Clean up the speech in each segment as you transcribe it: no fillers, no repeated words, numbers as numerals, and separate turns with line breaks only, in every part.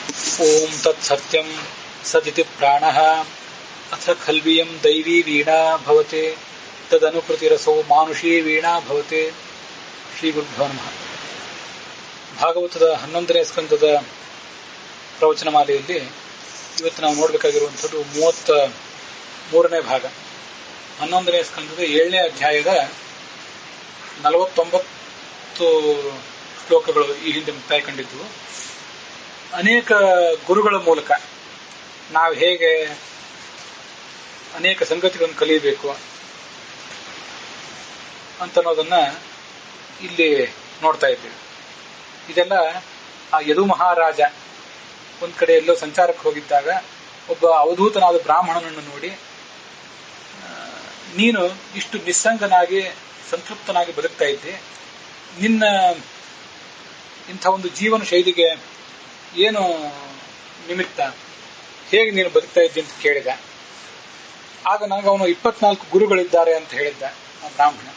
ಓಂ ತತ್ಸತ್ಯಂ ಸದಿತಿ ಪ್ರಾಣಃ ಅಥ ಖಲ್ವಿಯಂ ದೈವೀ ವೀಣಾ ಭವತೆ ತದನುಕೃತಿರಸೋ ಮಾನುಷೀ ವೀಣಾ ಭವತೆ. ಶ್ರೀ ಗುರುಭ್ಯೋ ನಮಃ. ಭಾಗವತದ 11ನೇ ಸ್ಕಂದದ ಪ್ರವಚನಮಾಲೆಯಲ್ಲಿ ಇವತ್ತು ನಾವು ನೋಡಬೇಕಾಗಿರುವಂಥದ್ದು 33ನೇ ಭಾಗ. 11ನೇ ಸ್ಕಂದದ 7ನೇ ಅಧ್ಯಾಯದ 49 ಶ್ಲೋಕಗಳು ಈ ಹಿಂದೆ ಮುಕ್ತಾಯ ಕಂಡಿದ್ವು. ಅನೇಕ ಗುರುಗಳ ಮೂಲಕ ನಾವು ಹೇಗೆ ಅನೇಕ ಸಂಗತಿಗಳನ್ನು ಕಲಿಯಬೇಕು ಅಂತನ್ನೋದನ್ನ ಇಲ್ಲಿ ನೋಡ್ತಾ ಇದ್ದೇವೆ. ಇದೆಲ್ಲ ಆ ಯದು ಮಹಾರಾಜ ಒಂದ್ ಕಡೆ ಎಲ್ಲೋ ಸಂಚಾರಕ್ಕೆ ಹೋಗಿದ್ದಾಗ ಒಬ್ಬ ಅವಧೂತನಾದ ಬ್ರಾಹ್ಮಣನನ್ನು ನೋಡಿ, ನೀನು ಇಷ್ಟು ನಿಸ್ಸಂಗನಾಗಿ ಸಂತೃಪ್ತನಾಗಿ ಬದುಕ್ತಾ ಇದ್ದೆ, ನಿನ್ನ ಇಂಥ ಒಂದು ಜೀವನ ಶೈಲಿಗೆ ಏನು ನಿಮಿತ್ತ, ಹೇಗೆ ನೀನು ಬದುಕ್ತಾ ಇದ್ದೆ ಅಂತ ಕೇಳಿದ. ಆಗ ನನಗೆ ಅವನು 24 ಗುರುಗಳಿದ್ದಾರೆ ಅಂತ ಹೇಳಿದ್ದ ಆ ಬ್ರಾಹ್ಮಣ.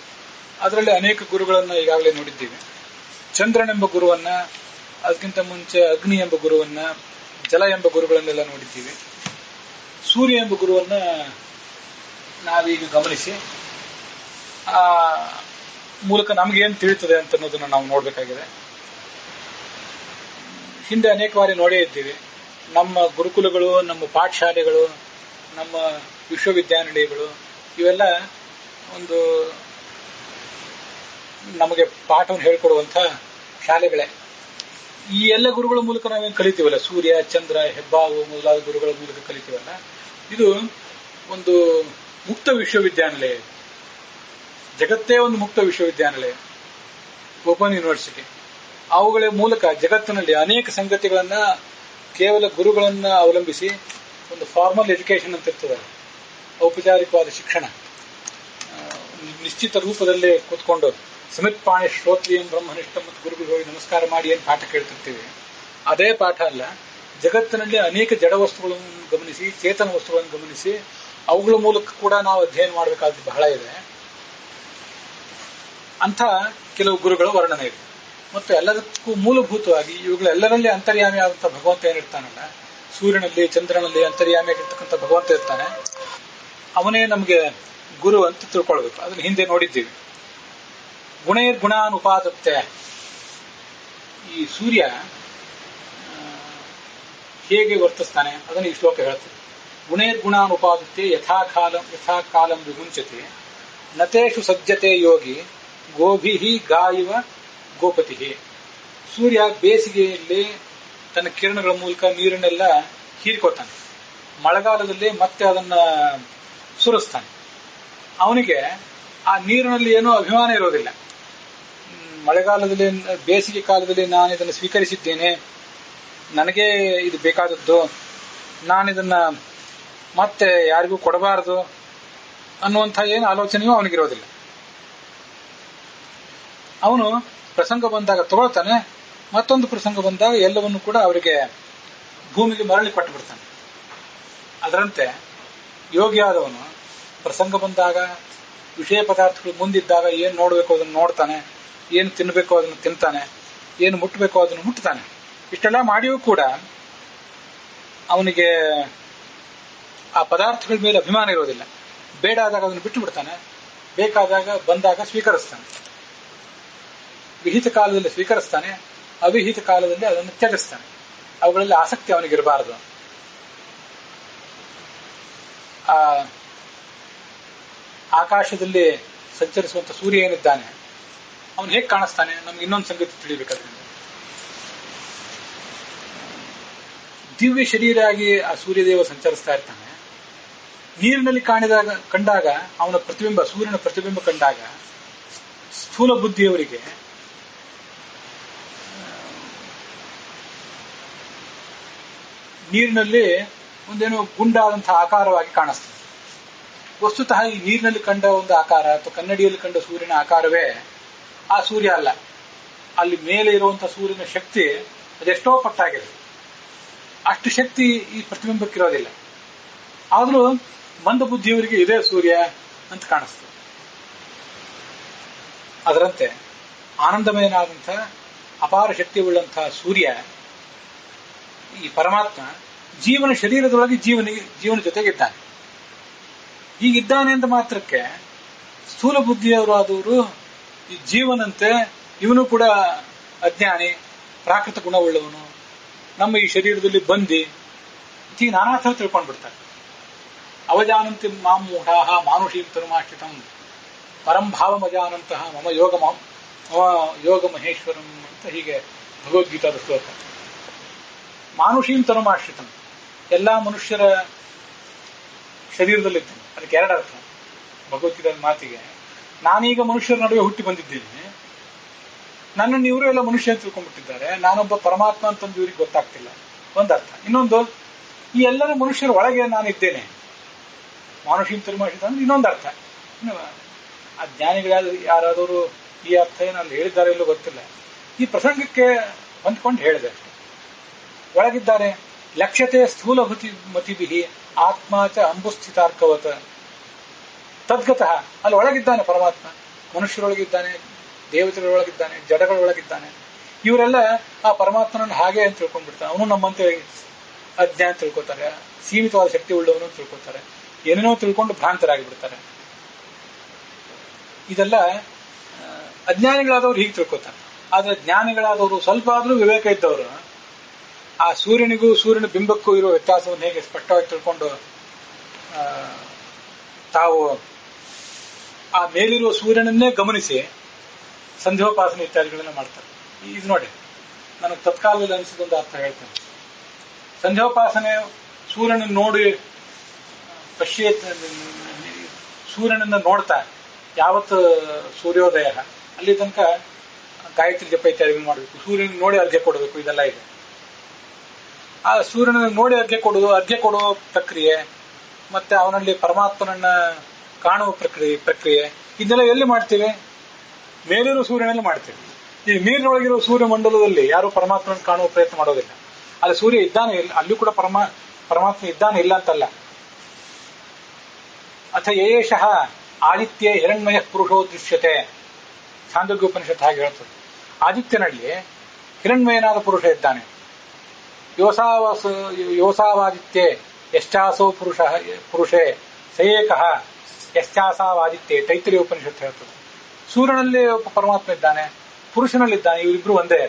ಅದರಲ್ಲಿ ಅನೇಕ ಗುರುಗಳನ್ನ ಈಗಾಗಲೇ ನೋಡಿದ್ದೀವಿ. ಚಂದ್ರನೆಂಬ ಗುರುವನ್ನ, ಅದಕ್ಕಿಂತ ಮುಂಚೆ ಅಗ್ನಿ ಎಂಬ ಗುರುವನ್ನ, ಜಲ ಎಂಬ ಗುರುಗಳನ್ನೆಲ್ಲ ನೋಡಿದ್ದೀವಿ. ಸೂರ್ಯ ಎಂಬ ಗುರುವನ್ನ ನಾವೀಗ ಗಮನಿಸಿ ಆ ಮೂಲಕ ನಮಗೇನು ತಿಳಿಯುತ್ತದೆ ಅಂತ ಅನ್ನೋದನ್ನ ನಾವು ನೋಡಬೇಕಾಗಿದೆ. ಹಿಂದೆ ಅನೇಕ ಬಾರಿ ನೋಡೇ ಇದ್ದೀವಿ. ನಮ್ಮ ಗುರುಕುಲಗಳು, ನಮ್ಮ ಪಾಠಶಾಲೆಗಳು, ನಮ್ಮ ವಿಶ್ವವಿದ್ಯಾನಿಲಯಗಳು ಇವೆಲ್ಲ ಒಂದು ನಮಗೆ ಪಾಠವನ್ನು ಹೇಳ್ಕೊಡುವಂಥ ಶಾಲೆಗಳೇ. ಈ ಎಲ್ಲ ಗುರುಗಳ ಮೂಲಕ ನಾವೇನು ಕಲಿತೀವಲ್ಲ, ಸೂರ್ಯ, ಚಂದ್ರ, ಹೆಬ್ಬಾವು ಮೊದಲಾದ ಗುರುಗಳ ಮೂಲಕ ಕಲಿತೀವಲ್ಲ, ಇದು ಒಂದು ಮುಕ್ತ ವಿಶ್ವವಿದ್ಯಾನಿಲಯ. ಜಗತ್ತೇ ಒಂದು ಮುಕ್ತ ವಿಶ್ವವಿದ್ಯಾನಿಲಯ, ಓಪನ್ ಯೂನಿವರ್ಸಿಟಿ. ಅವುಗಳ ಮೂಲಕ ಜಗತ್ತಿನಲ್ಲಿ ಅನೇಕ ಸಂಗತಿಗಳನ್ನ ಕೇವಲ ಗುರುಗಳನ್ನ ಅವಲಂಬಿಸಿ ಒಂದು ಫಾರ್ಮಲ್ ಎಜುಕೇಶನ್ ಅಂತ ಇರ್ತದೆ, ಔಪಚಾರಿಕವಾದ ಶಿಕ್ಷಣ, ನಿಶ್ಚಿತ ರೂಪದಲ್ಲೇ ಕೂತ್ಕೊಂಡು ಸಮಿತ್ ಪಾಣಿ ಶ್ರೋತ್ರಿಯಂ ಬ್ರಹ್ಮನಿಷ್ಠ ಮತ್ತು ಗುರುಗಳು ಹೋಗಿ ನಮಸ್ಕಾರ ಮಾಡಿ ಏನು ಪಾಠ ಕೇಳ್ತಿರ್ತೀವಿ, ಅದೇ ಪಾಠ ಅಲ್ಲ. ಜಗತ್ತಿನಲ್ಲಿ ಅನೇಕ ಜಡ ವಸ್ತುಗಳನ್ನು ಗಮನಿಸಿ, ಚೇತನ ವಸ್ತುಗಳನ್ನು ಗಮನಿಸಿ ಅವುಗಳ ಮೂಲಕ ಕೂಡ ನಾವು ಅಧ್ಯಯನ ಮಾಡಬೇಕಾದ್ದು ಬಹಳ ಇದೆ. ಅಂಥ ಕೆಲವು ಗುರುಗಳ ವರ್ಣನೆ ಇದೆ. ಮತ್ತು ಎಲ್ಲದಕ್ಕೂ ಮೂಲಭೂತವಾಗಿ ಇವುಗಳೆಲ್ಲರಲ್ಲಿ ಅಂತರ್ಯಾಮಿ ಆದಂಥ ಭಗವಂತ ಏನಿರ್ತಾನಲ್ಲ, ಸೂರ್ಯನಲ್ಲಿ ಚಂದ್ರನಲ್ಲಿ ಅಂತರ್ಯಾಮಿ ಆಗಿರ್ತಕ್ಕಂಥ ಭಗವಂತ ಇರ್ತಾನೆ. ಅವನೇ ನಮಗೆ ಗುರು ಅಂತ ತಿಳ್ಕೊಳ್ಬೇಕು. ಅದನ್ನ ಹಿಂದೆ ನೋಡಿದ್ದೀವಿ. ಗುಣಾನುಪಾದತ್ತೆ. ಈ ಸೂರ್ಯ ಹೇಗೆ ವರ್ತಿಸ್ತಾನೆ ಅದನ್ನು ಈ ಶ್ಲೋಕ ಹೇಳ್ತದೆ. ಗುಣಾನುಪಾದತ್ತೆ ಯಥಾಕಾಲಂ ವಿಮುಂಚತೆ ನತೇಷು ಸಜ್ಜತೆ ಯೋಗಿ ಗೋಭಿಹಿ ಗಾಯುವ ಗೋಪತಿ. ಸೂರ್ಯ ಬೇಸಿಗೆಯಲ್ಲಿ ತನ್ನ ಕಿರಣಗಳ ಮೂಲಕ ನೀರನ್ನೆಲ್ಲ ಹೀರಿಕೊತಾನೆ, ಮಳೆಗಾಲದಲ್ಲಿ ಮತ್ತೆ ಅದನ್ನ ಸುರಿಸ್ತಾನೆ. ಅವನಿಗೆ ಆ ನೀರಿನಲ್ಲಿ ಏನೂ ಅಭಿಮಾನ ಇರೋದಿಲ್ಲ. ಮಳೆಗಾಲದಲ್ಲಿ, ಬೇಸಿಗೆ ಕಾಲದಲ್ಲಿ ನಾನು ಇದನ್ನು ಸ್ವೀಕರಿಸಿದ್ದೇನೆ, ನನಗೆ ಇದು ಬೇಕಾದದ್ದು, ನಾನಿದನ್ನ ಮತ್ತೆ ಯಾರಿಗೂ ಕೊಡಬಾರದು ಅನ್ನುವಂಥ ಏನು ಆಲೋಚನೆಯೂ ಅವನಿಗಿರೋದಿಲ್ಲ. ಅವನು ಪ್ರಸಂಗ ಬಂದಾಗ ತಗೊಳ್ತಾನೆ, ಮತ್ತೊಂದು ಪ್ರಸಂಗ ಬಂದಾಗ ಎಲ್ಲವನ್ನು ಕೂಡ ಅವರಿಗೆ ಭೂಮಿಗೆ ಮರಳಿ ಕೊಟ್ಟು ಬಿಡ್ತಾನೆ. ಅದರಂತೆ ಯೋಗಿಯಾದವನು ಪ್ರಸಂಗ ಬಂದಾಗ, ವಿಷಯ ಪದಾರ್ಥಗಳು ಮುಂದಿದ್ದಾಗ ಏನು ನೋಡಬೇಕು ಅದನ್ನು ನೋಡ್ತಾನೆ, ಏನು ತಿನ್ನಬೇಕು ಅದನ್ನು ತಿಂತಾನೆ, ಏನು ಮುಟ್ಟಬೇಕು ಅದನ್ನು ಮುಟ್ತಾನೆ. ಇಷ್ಟೆಲ್ಲ ಮಾಡಿಯೂ ಕೂಡ ಅವನಿಗೆ ಆ ಪದಾರ್ಥಗಳ ಮೇಲೆ ಅಭಿಮಾನ ಇರೋದಿಲ್ಲ. ಬೇಡ ಆದಾಗ ಅದನ್ನು ಬಿಟ್ಟು ಬಿಡ್ತಾನೆ, ಬೇಕಾದಾಗ ಬಂದಾಗ ಸ್ವೀಕರಿಸ್ತಾನೆ. ವಿಹಿತ ಕಾಲದಲ್ಲಿ ಸ್ವೀಕರಿಸ್ತಾನೆ, ಅವಿಹಿತ ಕಾಲದಲ್ಲಿ ಅದನ್ನು ತ್ಯಜಿಸ್ತಾನೆ. ಅವುಗಳಲ್ಲಿ ಆಸಕ್ತಿ ಅವನಿಗಿರಬಾರದು. ಆ ಆಕಾಶದಲ್ಲಿ ಸಂಚರಿಸುವಂತ ಸೂರ್ಯ ಏನಿದ್ದಾನೆ ಅವನು ಹೇಗೆ ಕಾಣಿಸ್ತಾನೆ, ನಮ್ಗೆ ಇನ್ನೊಂದು ಸಂಗತಿ ತಿಳಿಬೇಕಾದ್ರಿಂದ. ದಿವ್ಯ ಶರೀರಾಗಿ ಆ ಸೂರ್ಯದೇವ ಸಂಚರಿಸ್ತಾ ಇರ್ತಾನೆ. ನೀರಿನಲ್ಲಿ ಕಂಡಾಗ ಅವನ ಪ್ರತಿಬಿಂಬ, ಸೂರ್ಯನ ಪ್ರತಿಬಿಂಬ ಕಂಡಾಗ ಸ್ಥೂಲ ಬುದ್ಧಿಯವರಿಗೆ ನೀರಿನಲ್ಲಿ ಒಂದೇನೋ ಗುಂಡಾದಂತಹ ಆಕಾರವಾಗಿ ಕಾಣಿಸ್ತದೆ. ವಸ್ತುತಃ ಈ ನೀರಿನಲ್ಲಿ ಕಂಡ ಒಂದು ಆಕಾರ ಅಥವಾ ಕನ್ನಡಿಯಲ್ಲಿ ಕಂಡ ಸೂರ್ಯನ ಆಕಾರವೇ ಆ ಸೂರ್ಯ ಅಲ್ಲ. ಅಲ್ಲಿ ಮೇಲೆ ಇರುವಂತಹ ಸೂರ್ಯನ ಶಕ್ತಿ ಅದೆಷ್ಟೋ ಪಟ್ಟಾಗಿದೆ. ಅಷ್ಟು ಶಕ್ತಿ ಈ ಪ್ರತಿಬಿಂಬಕ್ಕಿರೋದಿಲ್ಲ. ಆದರೂ ಮಂದ ಬುದ್ಧಿಯವರಿಗೆ ಇದೇ ಸೂರ್ಯ ಅಂತ ಕಾಣಿಸ್ತದೆ. ಅದರಂತೆ ಆನಂದಮಯನಾದಂಥ ಅಪಾರ ಶಕ್ತಿ ಉಳ್ಳಂತಹ ಸೂರ್ಯ ಈ ಪರಮಾತ್ಮ ಜೀವನ ಶರೀರದೊಳಗೆ ಜೀವನ ಜೊತೆಗಿದ್ದಾನೆ. ಹೀಗಿದ್ದಾನೆ ಅಂತ ಮಾತ್ರಕ್ಕೆ ಸ್ಥೂಲ ಬುದ್ಧಿಯವರು ಆದವರು ಈ ಜೀವನಂತೆ ಇವನು ಕೂಡ ಅಜ್ಞಾನಿ, ಪ್ರಾಕೃತ ಗುಣವುಳ್ಳವನು, ನಮ್ಮ ಈ ಶರೀರದಲ್ಲಿ ಬಂದಿ ಹೀಗೆ ನಾನಾ ಥರ ತಿಳ್ಕೊಂಡ್ಬಿಡ್ತಾರೆ. ಅವಜಾನಂತಿ ಮಾಂ ಮೂಢಾಹ ಮಾನುಷೀಂ ತನುಮಾಶ್ರಿತಂ ಪರಂಭಾವಮಜಾನಂತಹ ಮಮ ಯೋಗ ಮಹೇಶ್ವರಂ ಅಂತ ಹೀಗೆ ಭಗವದ್ಗೀತಾದ ಶ್ಲೋಕ. ಮಾನುಷೀಂ ತನುಮಾಶ್ರಿತಂ, ಎಲ್ಲಾ ಮನುಷ್ಯರ ಶರೀರದಲ್ಲಿದ್ದೇನೆ. ಅದಕ್ಕೆ ಎರಡು ಅರ್ಥ ಭಗವದ್ಗೀತಾದ ಮಾತಿಗೆ. ನಾನೀಗ ಮನುಷ್ಯರ ನಡುವೆ ಹುಟ್ಟಿ ಬಂದಿದ್ದೇನೆ, ನನ್ನನ್ನು ಇವರು ಎಲ್ಲ ಮನುಷ್ಯ ಅಂತ ತಿಳ್ಕೊಂಡ್ಬಿಟ್ಟಿದ್ದಾರೆ, ನಾನೊಬ್ಬ ಪರಮಾತ್ಮ ಅಂತಂದು ಇವ್ರಿಗೆ ಗೊತ್ತಾಗ್ತಿಲ್ಲ, ಒಂದರ್ಥ. ಇನ್ನೊಂದು, ಈ ಎಲ್ಲರ ಮನುಷ್ಯರ ಒಳಗೆ ನಾನಿದ್ದೇನೆ, ಮಾನುಷೀಂ ತನುಮಾಶ್ರಿತ ಅಂದ್ರೆ ಇನ್ನೊಂದು ಅರ್ಥ. ಆ ಜ್ಞಾನಿಗಳಾದ ಯಾರಾದವರು ಈ ಅರ್ಥ ಏನು ಅಲ್ಲಿ ಹೇಳಿದ್ದಾರೆ ಇಲ್ಲೋ ಗೊತ್ತಿಲ್ಲ, ಈ ಪ್ರಸಂಗಕ್ಕೆ ಹೊಂದ್ಕೊಂಡು ಹೇಳಿದೆ ಅಷ್ಟೆ. ಒಳಗಿದ್ದಾರೆ ಲಕ್ಷ್ಯತೆ ಸ್ಥೂಲ ಮತಿಭಿ ಆತ್ಮಾಚ ಅಂಬುಸ್ಥಿತಾರ್ಕವತ ತದ್ಗತಃ. ಅಲ್ಲಿ ಒಳಗಿದ್ದಾನೆ ಪರಮಾತ್ಮ, ಮನುಷ್ಯರೊಳಗಿದ್ದಾನೆ, ದೇವತೆಗಳೊಳಗಿದ್ದಾನೆ, ಜಡಗಳೊಳಗಿದ್ದಾನೆ. ಇವರೆಲ್ಲ ಆ ಪರಮಾತ್ಮನನ್ನು ಹಾಗೆ ಅಂತ ತಿಳ್ಕೊಂಡ್ಬಿಡ್ತಾನೆ. ಅವನು ನಮ್ಮಂತೆ ಅಜ್ಞಾನ ತಿಳ್ಕೊತಾರೆ, ಸೀಮಿತವಾದ ಶಕ್ತಿ ಉಳ್ಳವನು ತಿಳ್ಕೊತಾರೆ, ಏನೇನೋ ತಿಳ್ಕೊಂಡು ಭ್ರಾಂತರಾಗಿಬಿಡ್ತಾರೆ. ಇದೆಲ್ಲ ಅಜ್ಞಾನಿಗಳಾದವ್ರು ಹೀಗೆ ತಿಳ್ಕೊತಾರೆ. ಆದ್ರೆ ಜ್ಞಾನಿಗಳಾದವರು ಸ್ವಲ್ಪ ಆದ್ರೂ ವಿವೇಕ ಇದ್ದವರು ಆ ಸೂರ್ಯನಿಗೂ ಸೂರ್ಯನ ಬಿಂಬಕ್ಕೂ ಇರೋ ವ್ಯತ್ಯಾಸವನ್ನು ಹೇಗೆ ಸ್ಪಷ್ಟವಾಗಿ ತಿಳ್ಕೊಂಡು ತಾವು ಆ ಮೇಲಿರುವ ಸೂರ್ಯನನ್ನೇ ಗಮನಿಸಿ ಸಂಧ್ಯೋಪಾಸನೆ ಇತ್ಯಾದಿಗಳನ್ನ ಮಾಡ್ತಾರೆ. ಇದು ನೋಡಿ, ನನಗೆ ತತ್ಕಾಲದಲ್ಲಿ ಅನಿಸಿದೊಂದು ಅರ್ಥ ಹೇಳ್ತೇನೆ. ಸಂಧ್ಯೋಪಾಸನೆ ಸೂರ್ಯನನ್ನು ನೋಡಿ ಸೂರ್ಯನನ್ನ ನೋಡ್ತಾ ಯಾವತ್ತು ಸೂರ್ಯೋದಯ ಅಲ್ಲಿ ತನಕ ಗಾಯತ್ರಿ ಜಪ ಇತ್ಯಾದಿಗಳು ಮಾಡಬೇಕು, ಸೂರ್ಯನ ನೋಡಿ ಅರ್ಘ್ಯ ಕೊಡಬೇಕು, ಇದೆಲ್ಲ ಇದೆ. ಆ ಸೂರ್ಯನ ನೋಡಿ ಅರ್ಘ್ಯ ಕೊಡುವ ಪ್ರಕ್ರಿಯೆ, ಮತ್ತೆ ಅವನಲ್ಲಿ ಪರಮಾತ್ಮನನ್ನ ಕಾಣುವ ಪ್ರಕ್ರಿಯೆ ಇದೆಲ್ಲ ಎಲ್ಲಿ ಮಾಡ್ತೀವಿ? ಮೇಲಿರೋ ಸೂರ್ಯನಲ್ಲಿ ಮಾಡ್ತೀವಿ. ಈ ನೀರಿನೊಳಗಿರೋ ಸೂರ್ಯ ಮಂಡಲದಲ್ಲಿ ಯಾರು ಪರಮಾತ್ಮನ ಕಾಣುವ ಪ್ರಯತ್ನ ಮಾಡೋದಿಲ್ಲ. ಅಲ್ಲಿ ಸೂರ್ಯ ಇದ್ದಾನೆ, ಅಲ್ಲೂ ಕೂಡ ಪರಮಾತ್ಮ ಇದ್ದಾನೆ, ಇಲ್ಲ ಅಂತಲ್ಲ. ಅಥ ಯೇಷಃ ಆದಿತ್ಯ ಹಿರಣ್ಮಯ ಪುರುಷೋ ದೃಶ್ಯತೆ, ಛಾಂದೋಗ್ಯೋಪನಿಷತ್ ಹಾಗೆ ಹೇಳ್ತದೆ. ಆದಿತ್ಯನಲ್ಲಿ ಹಿರಣ್ಮಯನಾದ ಪುರುಷ ಇದ್ದಾನೆ. ಯೋಸಾವಾದಿತ್ಯೆ ಯಶ್ಚಾಸೋ ಪುರುಷೇ ಸಯೇಕಃ ಯಶ್ಚಾಸಾವಾದಿತ್ಯೆ, ತೈತ್ರಿಯ ಉಪನಿಷತ್ತು ಹೇಳ್ತದೆ. ಸೂರ್ಯನಲ್ಲಿ ಪರಮಾತ್ಮ ಇದ್ದಾನೆ, ಪುರುಷನಲ್ಲಿದ್ದಾನೆ, ಇವರಿಬ್ರು ಒಂದೇ.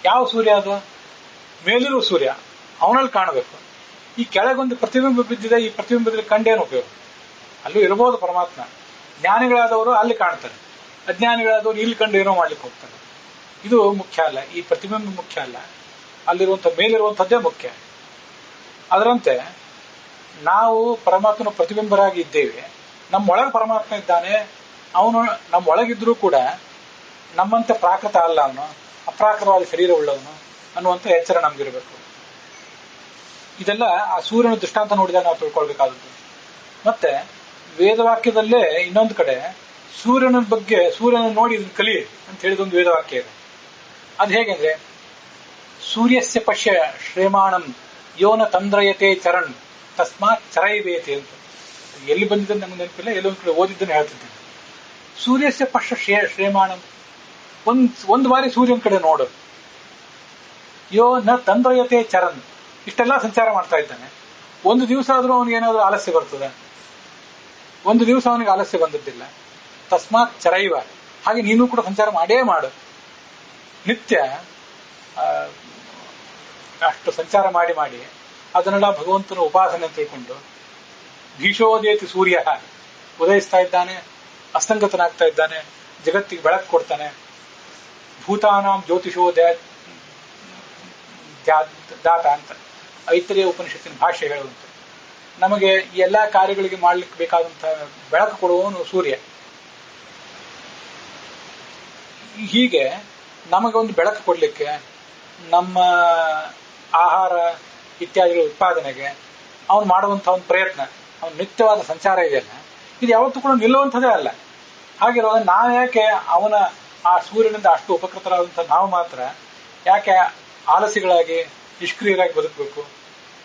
ಯಾವ ಸೂರ್ಯ ಅದು? ಮೇಲಿರುವ ಸೂರ್ಯ, ಅವನಲ್ಲಿ ಕಾಣಬೇಕು. ಈ ಕೆಳಗೊಂದು ಪ್ರತಿಬಿಂಬ ಬಿದ್ದಿದೆ, ಈ ಪ್ರತಿಬಿಂಬದಲ್ಲಿ ಕಂಡೇನು ಉಪಯೋಗ? ಅಲ್ಲೂ ಇರಬಹುದು ಪರಮಾತ್ಮ. ಜ್ಞಾನಿಗಳಾದವರು ಅಲ್ಲಿ ಕಾಣ್ತಾರೆ, ಅಜ್ಞಾನಿಗಳಾದವರು ಇಲ್ಲಿ ಕಂಡು ಏನೋ ಮಾಡ್ಲಿಕ್ಕೆ ಹೋಗ್ತಾರೆ. ಇದು ಮುಖ್ಯ ಅಲ್ಲ, ಈ ಪ್ರತಿಬಿಂಬ ಮುಖ್ಯ ಅಲ್ಲ, ಅಲ್ಲಿರುವಂಥ ಮೇಲಿರುವಂಥದ್ದೇ ಮುಖ್ಯ. ಅದರಂತೆ ನಾವು ಪರಮಾತ್ಮನ ಪ್ರತಿಬಿಂಬರಾಗಿ ಇದ್ದೇವೆ. ನಮ್ಮೊಳಗೆ ಪರಮಾತ್ಮ ಇದ್ದಾನೆ, ಅವನು ನಮ್ಮೊಳಗಿದ್ರೂ ಕೂಡ ನಮ್ಮಂತೆ ಪ್ರಾಕೃತ ಅಲ್ಲ, ಅವನು ಅಪ್ರಾಕೃತವಾದ ಶರೀರ ಉಳ್ಳವನು ಅನ್ನುವಂಥ ಎಚ್ಚರ ನಮ್ಗಿರಬೇಕು. ಇದೆಲ್ಲ ಆ ಸೂರ್ಯನ ದೃಷ್ಟಾಂತ ನೋಡಿದಾಗ ನಾವು ತಿಳ್ಕೊಳ್ಬೇಕಾದದ್ದು. ಮತ್ತೆ ವೇದವಾಕ್ಯದಲ್ಲೇ ಇನ್ನೊಂದು ಕಡೆ ಸೂರ್ಯನ ಬಗ್ಗೆ, ಸೂರ್ಯನ ನೋಡಿ ಇದನ್ನು ಕಲಿ ಅಂತ ಹೇಳಿದೊಂದು ವೇದವಾಕ್ಯ ಇದೆ. ಅದು ಹೇಗೆಂದ್ರೆ, ಸೂರ್ಯಸ್ಯ ಪಶ್ಯ ಶ್ರೇಮಾಣಂ ಯೋನ ತಂದ್ರಯತೆ ಚರಣ್ ತಸ್ಮಾತ್ ಚರೈವೇತಿ ಅಂತ. ಎಲ್ಲಿ ಬಂದಿದ್ದ ನಮ್ಗೆ ನೆನಪಿಲ್ಲ, ಎಲ್ಲೊಂದು ಕಡೆ ಓದಿದ್ದನ್ನು ಹೇಳ್ತಿದ್ದೇನೆ. ಸೂರ್ಯಸ್ಯ ಪಶ್ಯ ಶ್ರೇಮಾಣಂ, ಒಂದು ಬಾರಿ ಸೂರ್ಯನ ಕಡೆ ನೋಡು. ಯೋ ನ ತಂದ್ರಯತೆ ಚರಣ್, ಇಷ್ಟೆಲ್ಲ ಸಂಚಾರ ಮಾಡ್ತಾ ಇದ್ದಾನೆ. ಒಂದು ದಿವಸ ಆದ್ರೂ ಅವನಿಗೆ ಏನಾದ್ರು ಆಲಸ್ಯ ಬರ್ತದೆ? ಒಂದು ದಿವಸ ಅವನಿಗೆ ಆಲಸ್ಯ ಬಂದದ್ದಿಲ್ಲ. ತಸ್ಮಾತ್ ಚರೈವ, ಹಾಗೆ ನೀನು ಕೂಡ ಸಂಚಾರ ಮಾಡೇ ಮಾಡು. ನಿತ್ಯ ಅಷ್ಟು ಸಂಚಾರ ಮಾಡಿ ಮಾಡಿ ಅದನ್ನೆಲ್ಲ ಭಗವಂತನ ಉಪಾಸನೆ ಅಂತ ತಿಳ್ಕೊಂಡು, ಭೀಷೋದೇತಿ ಸೂರ್ಯ, ಉದಯಿಸ್ತಾ ಇದ್ದಾನೆ, ಅಸ್ತಂಗತನಾಗ್ತಾ ಇದ್ದಾನೆ, ಜಗತ್ತಿಗೆ ಬೆಳಕು ಕೊಡ್ತಾನೆ. ಭೂತಾನಾಂ ಜ್ಯೋತಿಷೋ ದಾತ ಅಂತ ಐತರೇಯ ಉಪನಿಷತ್ತಿನ ಭಾಷೆ ಹೇಳುವಂತೆ. ನಮಗೆ ಈ ಎಲ್ಲಾ ಕಾರ್ಯಗಳಿಗೆ ಮಾಡ್ಲಿಕ್ಕೆ ಬೇಕಾದಂತಹ ಬೆಳಕು ಕೊಡುವವನು ಸೂರ್ಯ. ಹೀಗೆ ನಮಗೆ ಒಂದು ಬೆಳಕು ಕೊಡ್ಲಿಕ್ಕೆ, ನಮ್ಮ ಆಹಾರ ಇತ್ಯಾದಿಗಳ ಉತ್ಪಾದನೆಗೆ ಅವನು ಮಾಡುವಂತಹ ಒಂದು ಪ್ರಯತ್ನ, ಅವನ ನಿತ್ಯವಾದ ಸಂಚಾರ ಇದೆಯಲ್ಲ, ಇದು ಯಾವತ್ತೂ ಕೂಡ ನಿಲ್ಲುವಂಥದ್ದೇ ಅಲ್ಲ. ಹಾಗಿರುವಾಗ ನಾವು ಯಾಕೆ ಅವನ ಆ ಸೂರ್ಯನಿಂದ ಅಷ್ಟು ಉಪಕೃತರಾದಂಥ ನಾವು ಮಾತ್ರ ಯಾಕೆ ಆಲಸಿಗಳಾಗಿ ನಿಷ್ಕ್ರಿಯರಾಗಿ ಬದುಕಬೇಕು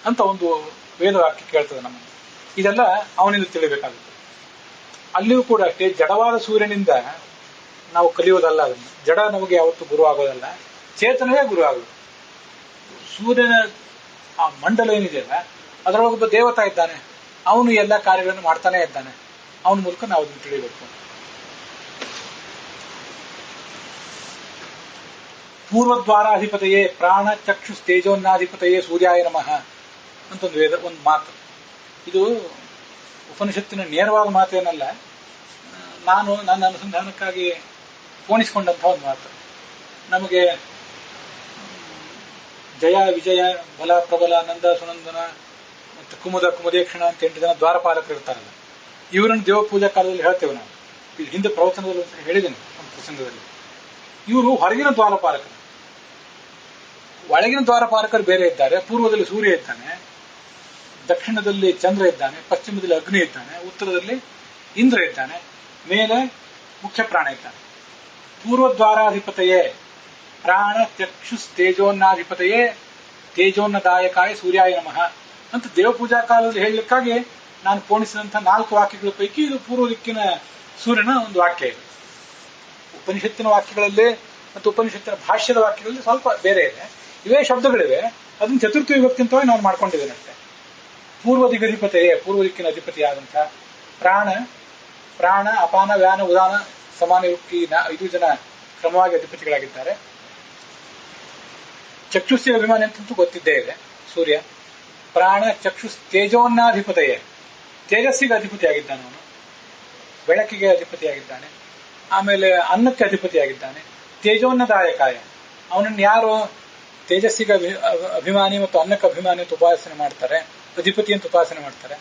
ಅಂತ ಒಂದು ವೇದವಾಕ್ಯ ಕೇಳ್ತದೆ ನಮಗೆ. ಇದೆಲ್ಲ ಅವನಿಂದ ತಿಳಿಬೇಕಾಗುತ್ತೆ. ಅಲ್ಲಿಯೂ ಕೂಡ ಅಷ್ಟೇ, ಜಡವಾದ ಸೂರ್ಯನಿಂದ ನಾವು ಕಲಿಯೋದಲ್ಲ ಅದನ್ನು. ಜಡ ನಮಗೆ ಯಾವತ್ತೂ ಗುರು ಆಗೋದಲ್ಲ, ಚೇತನವೇ ಗುರು ಆಗೋದು. ಸೂರ್ಯನ ಆ ಮಂಡಲ ಏನಿದೆಯಲ್ಲ ಅದರೊಳಗೊಬ್ಬ ದೇವತಾ ಇದ್ದಾನೆ, ಅವನು ಎಲ್ಲ ಕಾರ್ಯಗಳನ್ನು ಮಾಡ್ತಾನೆ ಇದ್ದಾನೆ. ಅವನ ಮೂಲಕ ನಾವು ಅದನ್ನು ತಿಳಿಬೇಕು. ಪೂರ್ವದ್ವಾರಾಧಿಪತೆಯೇ ಪ್ರಾಣ ಚಕ್ಷು ತೇಜೋನ್ನಾಧಿಪತೆಯೇ ಸೂರ್ಯಾಯ ನಮಃ ಅಂತ ಒಂದು ಮಾತು. ಇದು ಉಪನಿಷತ್ತಿನ ನೇರವಾದ ಮಾತೇನಲ್ಲ, ನಾನು ನನ್ನ ಅನುಸಂಧಾನಕ್ಕಾಗಿ ಪೋಣಿಸಿಕೊಂಡಂತಹ ಒಂದು ಮಾತು. ನಮಗೆ ಜಯ ವಿಜಯ ಬಲ ಪ್ರಬಲ ನಂದ ಸುನಂದನ ಮತ್ತು ಕುಮುದ ಕುಮುದೇಕ್ಷಣ ಅಂತ 8 ಜನ ದ್ವಾರಪಾಲಕರು ಇರ್ತಾರಲ್ಲ, ಇವರನ್ನು ದೇವ ಪೂಜಾ ಕಾಲದಲ್ಲಿ ಹೇಳ್ತೇವೆ ನಾವು. ಇದು ಹಿಂದೆ ಪ್ರವಚನದಲ್ಲಿ ಹೇಳಿದ್ದೇನೆ ಒಂದು ಪ್ರಸಂಗದಲ್ಲಿ. ಇವರು ಹೊರಗಿನ ದ್ವಾರಪಾಲಕರು, ಒಳಗಿನ ದ್ವಾರಪಾಲಕರು ಬೇರೆ ಇದ್ದಾರೆ. ಪೂರ್ವದಲ್ಲಿ ಸೂರ್ಯ ಇದ್ದಾನೆ, ದಕ್ಷಿಣದಲ್ಲಿ ಚಂದ್ರ ಇದ್ದಾನೆ, ಪಶ್ಚಿಮದಲ್ಲಿ ಅಗ್ನಿ ಇದ್ದಾನೆ, ಉತ್ತರದಲ್ಲಿ ಇಂದ್ರ ಇದ್ದಾನೆ, ಮೇಲೆ ಮುಖ್ಯ ಪ್ರಾಣ ಇದ್ದಾನೆ. ಪೂರ್ವದ್ವಾರಾಧಿಪತೆಯೇ ಪ್ರಾಣ ಚಕ್ಷು ತೇಜೋನ್ನಾಧಿಪತೆಯೇ ತೇಜೋನ್ನದಾಯಕಾಯ ಸೂರ್ಯಾಯ ನಮಃ ಅಂತ ದೇವಪೂಜಾ ಕಾಲದಲ್ಲಿ ಹೇಳಲಿಕ್ಕಾಗಿ ನಾನು ಪೋಣಿಸಿದಂತಹ 4 ವಾಕ್ಯಗಳ ಪೈಕಿ ಇದು ಪೂರ್ವ ದಿಕ್ಕಿನ ಸೂರ್ಯನ ಒಂದು ವಾಕ್ಯ ಇದೆ. ಉಪನಿಷತ್ತಿನ ವಾಕ್ಯಗಳಲ್ಲಿ ಮತ್ತು ಉಪನಿಷತ್ತಿನ ಭಾಷ್ಯದ ವಾಕ್ಯಗಳಲ್ಲಿ ಸ್ವಲ್ಪ ಬೇರೆ ಇದೆ. ಇವೇ ಶಬ್ದಗಳಿವೆ, ಅದನ್ನು ಚತುರ್ಥಿ ವಿಭಕ್ತಿಂತವಾಗಿ ನಾನು ಮಾಡ್ಕೊಂಡಿದ್ದೇನೆ ಅಷ್ಟೇ. ಪೂರ್ವ ದಿಗಧಿಪತೆಯೇ ಪೂರ್ವ ದಿಕ್ಕಿನ ಅಧಿಪತಿಯಾದಂತಹ ಪ್ರಾಣ ಅಪಾನ ವ್ಯಾನ ಉದಾನ ಸಮಾನ ಯುಕ್ತಿ 5 ಜನ ಕ್ರಮವಾಗಿ ಅಧಿಪತಿಗಳಾಗಿದ್ದಾರೆ. ಚಕ್ಷುಸ್ಯ ಅಭಿಮಾನಿ ಅಂತಂತೂ ಗೊತ್ತಿದ್ದೇ ಇದೆ ಸೂರ್ಯ. ಪ್ರಾಣ ಚಕ್ಷು ತೇಜೋನ್ನಾಧಿಪತೆಯೇ ತೇಜಸ್ಸಿಗೆ ಅಧಿಪತಿಯಾಗಿದ್ದಾನೆ, ಅವನು ಬೆಳಕಿಗೆ ಅಧಿಪತಿಯಾಗಿದ್ದಾನೆ. ಆಮೇಲೆ ಅನ್ನಕ್ಕೆ ಅಧಿಪತಿಯಾಗಿದ್ದಾನೆ. ತೇಜೋನ್ನದಾಯಕಾಯ, ಅವನನ್ನು ಯಾರು ತೇಜಸ್ಸಿಗೆ ಅಭಿಮಾನಿ ಮತ್ತು ಅನ್ನಕ್ಕೆ ಅಭಿಮಾನಿ ಅಂತ ಉಪಾಸನೆ ಮಾಡ್ತಾರೆ, ಅಧಿಪತಿ ಅಂತ ಉಪಾಸನೆ ಮಾಡ್ತಾರೆ,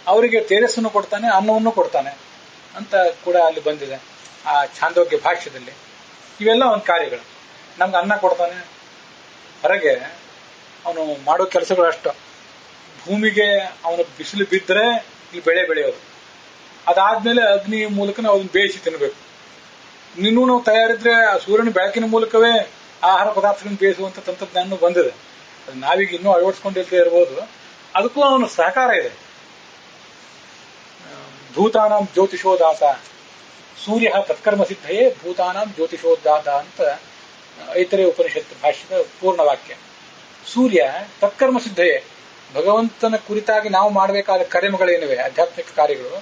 ಅವರಿಗೆ ತೇಜಸ್ಸನ್ನು ಕೊಡ್ತಾನೆ, ಅನ್ನವನ್ನು ಕೊಡ್ತಾನೆ ಅಂತ ಕೂಡ ಅಲ್ಲಿ ಬಂದಿದೆ ಆ ಛಾಂದೋಗ್ಯ ಭಾಷ್ಯದಲ್ಲಿ. ಇವೆಲ್ಲ ಒಂದು ಕಾರ್ಯಗಳು. ನಮ್ಗೆ ಅನ್ನ ಕೊಡ್ತಾನೆ, ಹೊರಗೆ ಅವನು ಮಾಡೋ ಕೆಲಸಗಳು ಅಷ್ಟು. ಭೂಮಿಗೆ ಅವನು ಬಿಸಿಲು ಬಿದ್ದರೆ ಇಲ್ಲಿ ಬೆಳೆ ಬೆಳೆಯೋದು, ಅದಾದ್ಮೇಲೆ ಅಗ್ನಿ ಮೂಲಕ ನಾವು ಅದನ್ನು ಬೇಯಿಸಿ ತಿನ್ನಬೇಕು. ಇನ್ನೂ ನಾವು ತಯಾರಿದ್ರೆ ಸೂರ್ಯನ ಬೆಳಕಿನ ಮೂಲಕವೇ ಆಹಾರ ಪದಾರ್ಥಗಳನ್ನು ಬೇಯಿಸುವಂತ ತಂತ್ರಜ್ಞಾನ ಬಂದಿದೆ. ಅದು ನಾವೀಗ ಇನ್ನೂ ಅಳವಡಿಸ್ಕೊಂಡಿಲ್ಲದೆ ಇರಬಹುದು, ಅದಕ್ಕೂ ಅವನ ಸಹಕಾರ ಇದೆ. ಭೂತಾನಾಂ ಜ್ಯೋತಿಷೋದಾತ ಸೂರ್ಯ ತತ್ಕರ್ಮ ಸಿದ್ಧಯೇ ಭೂತಾನಾಂ ಜ್ಯೋತಿಷೋದಾತ ಅಂತ ಐತರೇಯ ಉಪನಿಷತ್ತು ಭಾಷ್ಯದ ಪೂರ್ಣ ವಾಕ್ಯ. ಸೂರ್ಯ ತತ್ಕರ್ಮ ಸಿದ್ಧಯೇ, ಭಗವಂತನ ಕುರಿತಾಗಿ ನಾವು ಮಾಡಬೇಕಾದ ಕರ್ಮಗಳೇನಿವೆ, ಆಧ್ಯಾತ್ಮಿಕ ಕಾರ್ಯಗಳು,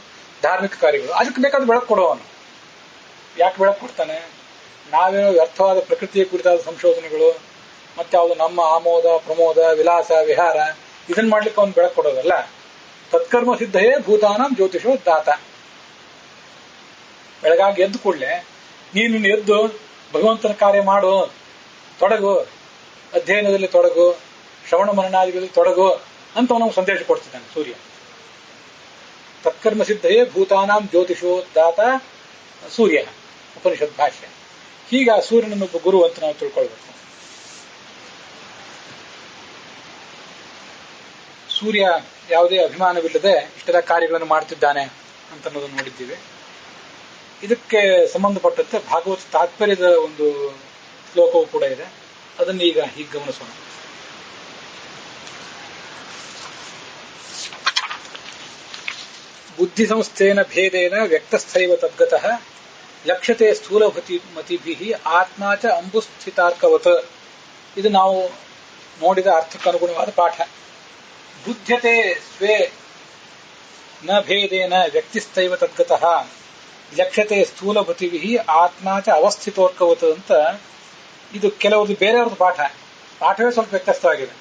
ಧಾರ್ಮಿಕ ಕಾರ್ಯಗಳು, ಅದಕ್ಕೆ ಬೇಕಾದ ಬೆಳಕು ಕೊಡುವವನು. ಯಾಕೆ ಬೆಳಕು ಕೊಡ್ತಾನೆ? ನಾವೇನೋ ವ್ಯರ್ಥವಾದ ಪ್ರಕೃತಿಯ ಕುರಿತಾದ ಸಂಶೋಧನೆಗಳು ಮತ್ತೆ ಯಾವುದು ನಮ್ಮ ಆಮೋದ ಪ್ರಮೋದ ವಿಲಾಸ ವಿಹಾರ ಇದನ್ನ ಮಾಡ್ಲಿಕ್ಕೆ ಅವನು ಬೆಳಕು ಕೊಡೋದಲ್ಲ. ತತ್ಕರ್ಮ ಸಿದ್ಧಯೇ ಭೂತಾನಾಂ ಜ್ಯೋತಿಷೋ ದಾತ. ಬೆಳಗಾಗಿ ಎದ್ದು ಕೂಡಲೇ ನೀನು ಎದ್ದು ಭಗವಂತನ ಕಾರ್ಯ ಮಾಡು, ತೊಡಗು, ಅಧ್ಯಯನದಲ್ಲಿ ತೊಡಗು, ಶ್ರವಣ ಮನನಾದಿಗಳಲ್ಲಿ ತೊಡಗು ಅಂತ ಅವನು ಸಂದೇಶ ಕೊಡ್ತಿದ್ದಾನೆ ಸೂರ್ಯ. ತತ್ಕರ್ಮ ಸಿದ್ಧಯೇ ಭೂತಾನಾಂ ಜ್ಯೋತಿಷೋ ದಾತ ಸೂರ್ಯ ಉಪನಿಷತ್ ಭಾಷ್ಯ. ಹೀಗ ಸೂರ್ಯನನ್ನೊಬ್ಬ ಗುರು ಅಂತ ನಾವು ತಿಳ್ಕೊಳ್ಬೇಕು. ಸೂರ್ಯ ಯಾವುದೇ ಅಭಿಮಾನವಿಲ್ಲದೆ ಇಷ್ಟೆಲ್ಲ ಕಾರ್ಯಗಳನ್ನು ಮಾಡ್ತಿದ್ದಾನೆ ಅಂತ ಅನ್ನೋದನ್ನು ನೋಡಿದ್ದೀವಿ. ಇದಕ್ಕೆ ಸಂಬಂಧಪಟ್ಟಂತೆ ಭಾಗವತ ತಾತ್ಪರ್ಯದ ಒಂದು ಶ್ಲೋಕವೂ ಕೂಡ ಇದೆ. ಅದನ್ನು ಈಗ ಹೀಗೆ ಗಮನಿಸೋಣ. ಬುದ್ಧಿ ಸಂಸ್ಥೇನ ಭೇದೇನ ವ್ಯಕ್ತಸ್ಥೈವ ತದ್ಗತಃ ಲಕ್ಷ್ಯತೆ ಸ್ಥೂಲಮತಿಭಿಃ ಆತ್ಮ ಚ ಅಂಬುಸ್ಥಿತಾರ್ಕವತ್. ಇದು ನಾವು ನೋಡಿದ ಅರ್ಥಕ್ಕನುಗುಣವಾದ ಪಾಠ. ಬುದ್ಧ್ಯತೆ ಸ್ವೇ ನ ಭೇದೇನ ವ್ಯಕ್ತಿಸ್ಥೈವ ತದ್ಗತಃ ಲಕ್ಷ್ಯತೆ ಸ್ಥೂಲಮತಿಭಿಃ ಆತ್ಮ ಚ ಅವಸ್ಥಿತೋರ್ಕವತ್ ಅಂತ ಇದು ಕೆಲವರದು ಬೇರೆಯವ್ರದ್ದು ಪಾಠವೇ ಸ್ವಲ್ಪ ವ್ಯತ್ಯಸ್ತವಾಗಿದೆ.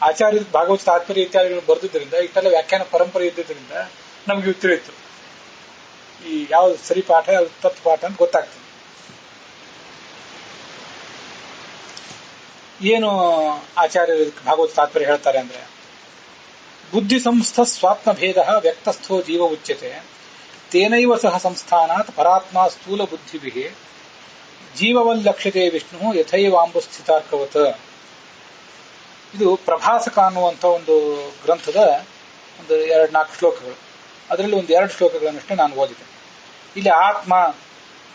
ಆಚಾರ್ಯರು ಭಾಗವತ ತಾತ್ಪರ್ಯ ಇತ್ಯಾದಿಗಳನ್ನು ಬರೆದಿದ್ದರಿಂದ ಇಷ್ಟೆಲ್ಲ ವ್ಯಾಖ್ಯಾನ ಪರಂಪರೆ ಇದ್ದಿದ್ದರಿಂದ ನಮ್ಗೆ ತಿಳಿಯಿತು ಈ ಯಾವ್ದು ಸರಿ ಪಾಠ ಯಾವ್ದು ತಪ್ಪು ಪಾಠ ಅಂತ ಗೊತ್ತಾಗ್ತದೆ. ಏನು ಆಚಾರ್ಯರು ಭಾಗವತ ತಾತ್ಪರ್ಯ ಹೇಳ್ತಾರೆ ಅಂದ್ರೆ, ಬುದ್ಧಿ ಸಂಸ್ಥ ಸ್ವಾತ್ಮ ಭೇದ ವ್ಯಕ್ತಸ್ಥೋ ಜೀವ ಉಚ್ಯತೆ ತೇನೈವ ಸಹ ಸಂಸ್ಥಾನಾತ್ ಪರಾತ್ಮ ಸ್ಥೂಲ ಬುದ್ಧಿಭಿಃ ಜೀವವಲ್ಲಕ್ಷ್ಯತೆ ವಿಷ್ಣು ಯಥೈವಾಂಬುಸ್ಥಿತಾರ್ಕವತ್. ಇದು ಪ್ರಭಾಸಕ ಅನ್ನುವಂಥ ಒಂದು ಗ್ರಂಥದ ಒಂದು 2-4 ಶ್ಲೋಕಗಳು. ಅದರಲ್ಲಿ ಒಂದು 2 ಶ್ಲೋಕಗಳನ್ನಷ್ಟೇ ನಾನು ಓದಿದೆ. ಇಲ್ಲಿ ಆತ್ಮ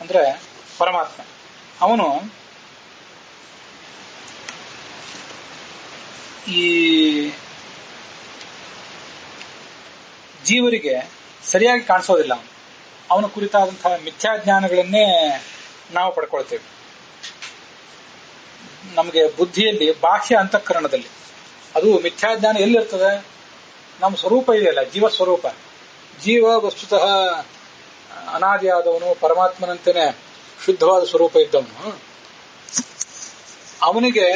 ಅಂದ್ರೆ ಪರಮಾತ್ಮ, ಅವನು ಈ ಜೀವರಿಗೆ ಸರಿಯಾಗಿ ಕಾಣಿಸೋದಿಲ್ಲ. ಅವನ ಕುರಿತಾದಂತಹ ಮಿಥ್ಯಾಜ್ಞಾನಗಳನ್ನೇ ನಾವು ಪಡ್ಕೊಳ್ತೇವೆ. ನಮಗೆ ಬುದ್ಧಿಯಲ್ಲಿ ಬಾಹ್ಯ ಅಂತಃಕರಣದಲ್ಲಿ ಅದು ಮಿಥ್ಯಾಜ್ಞಾನ ಎಲ್ಲಿರ್ತದೆ? ನಮ್ಮ ಸ್ವರೂಪ ಇದೆಯಲ್ಲ, ಜೀವ ಸ್ವರೂಪ. ಜೀವ ವಸ್ತುತಃ ಅನಾದಿಯಾದವನು, ಪರಮಾತ್ಮನಂತೆಯೇ ಶುದ್ಧವಾದ ಸ್ವರೂಪ ಇದ್ದವನು. ಅವನಿಗೆ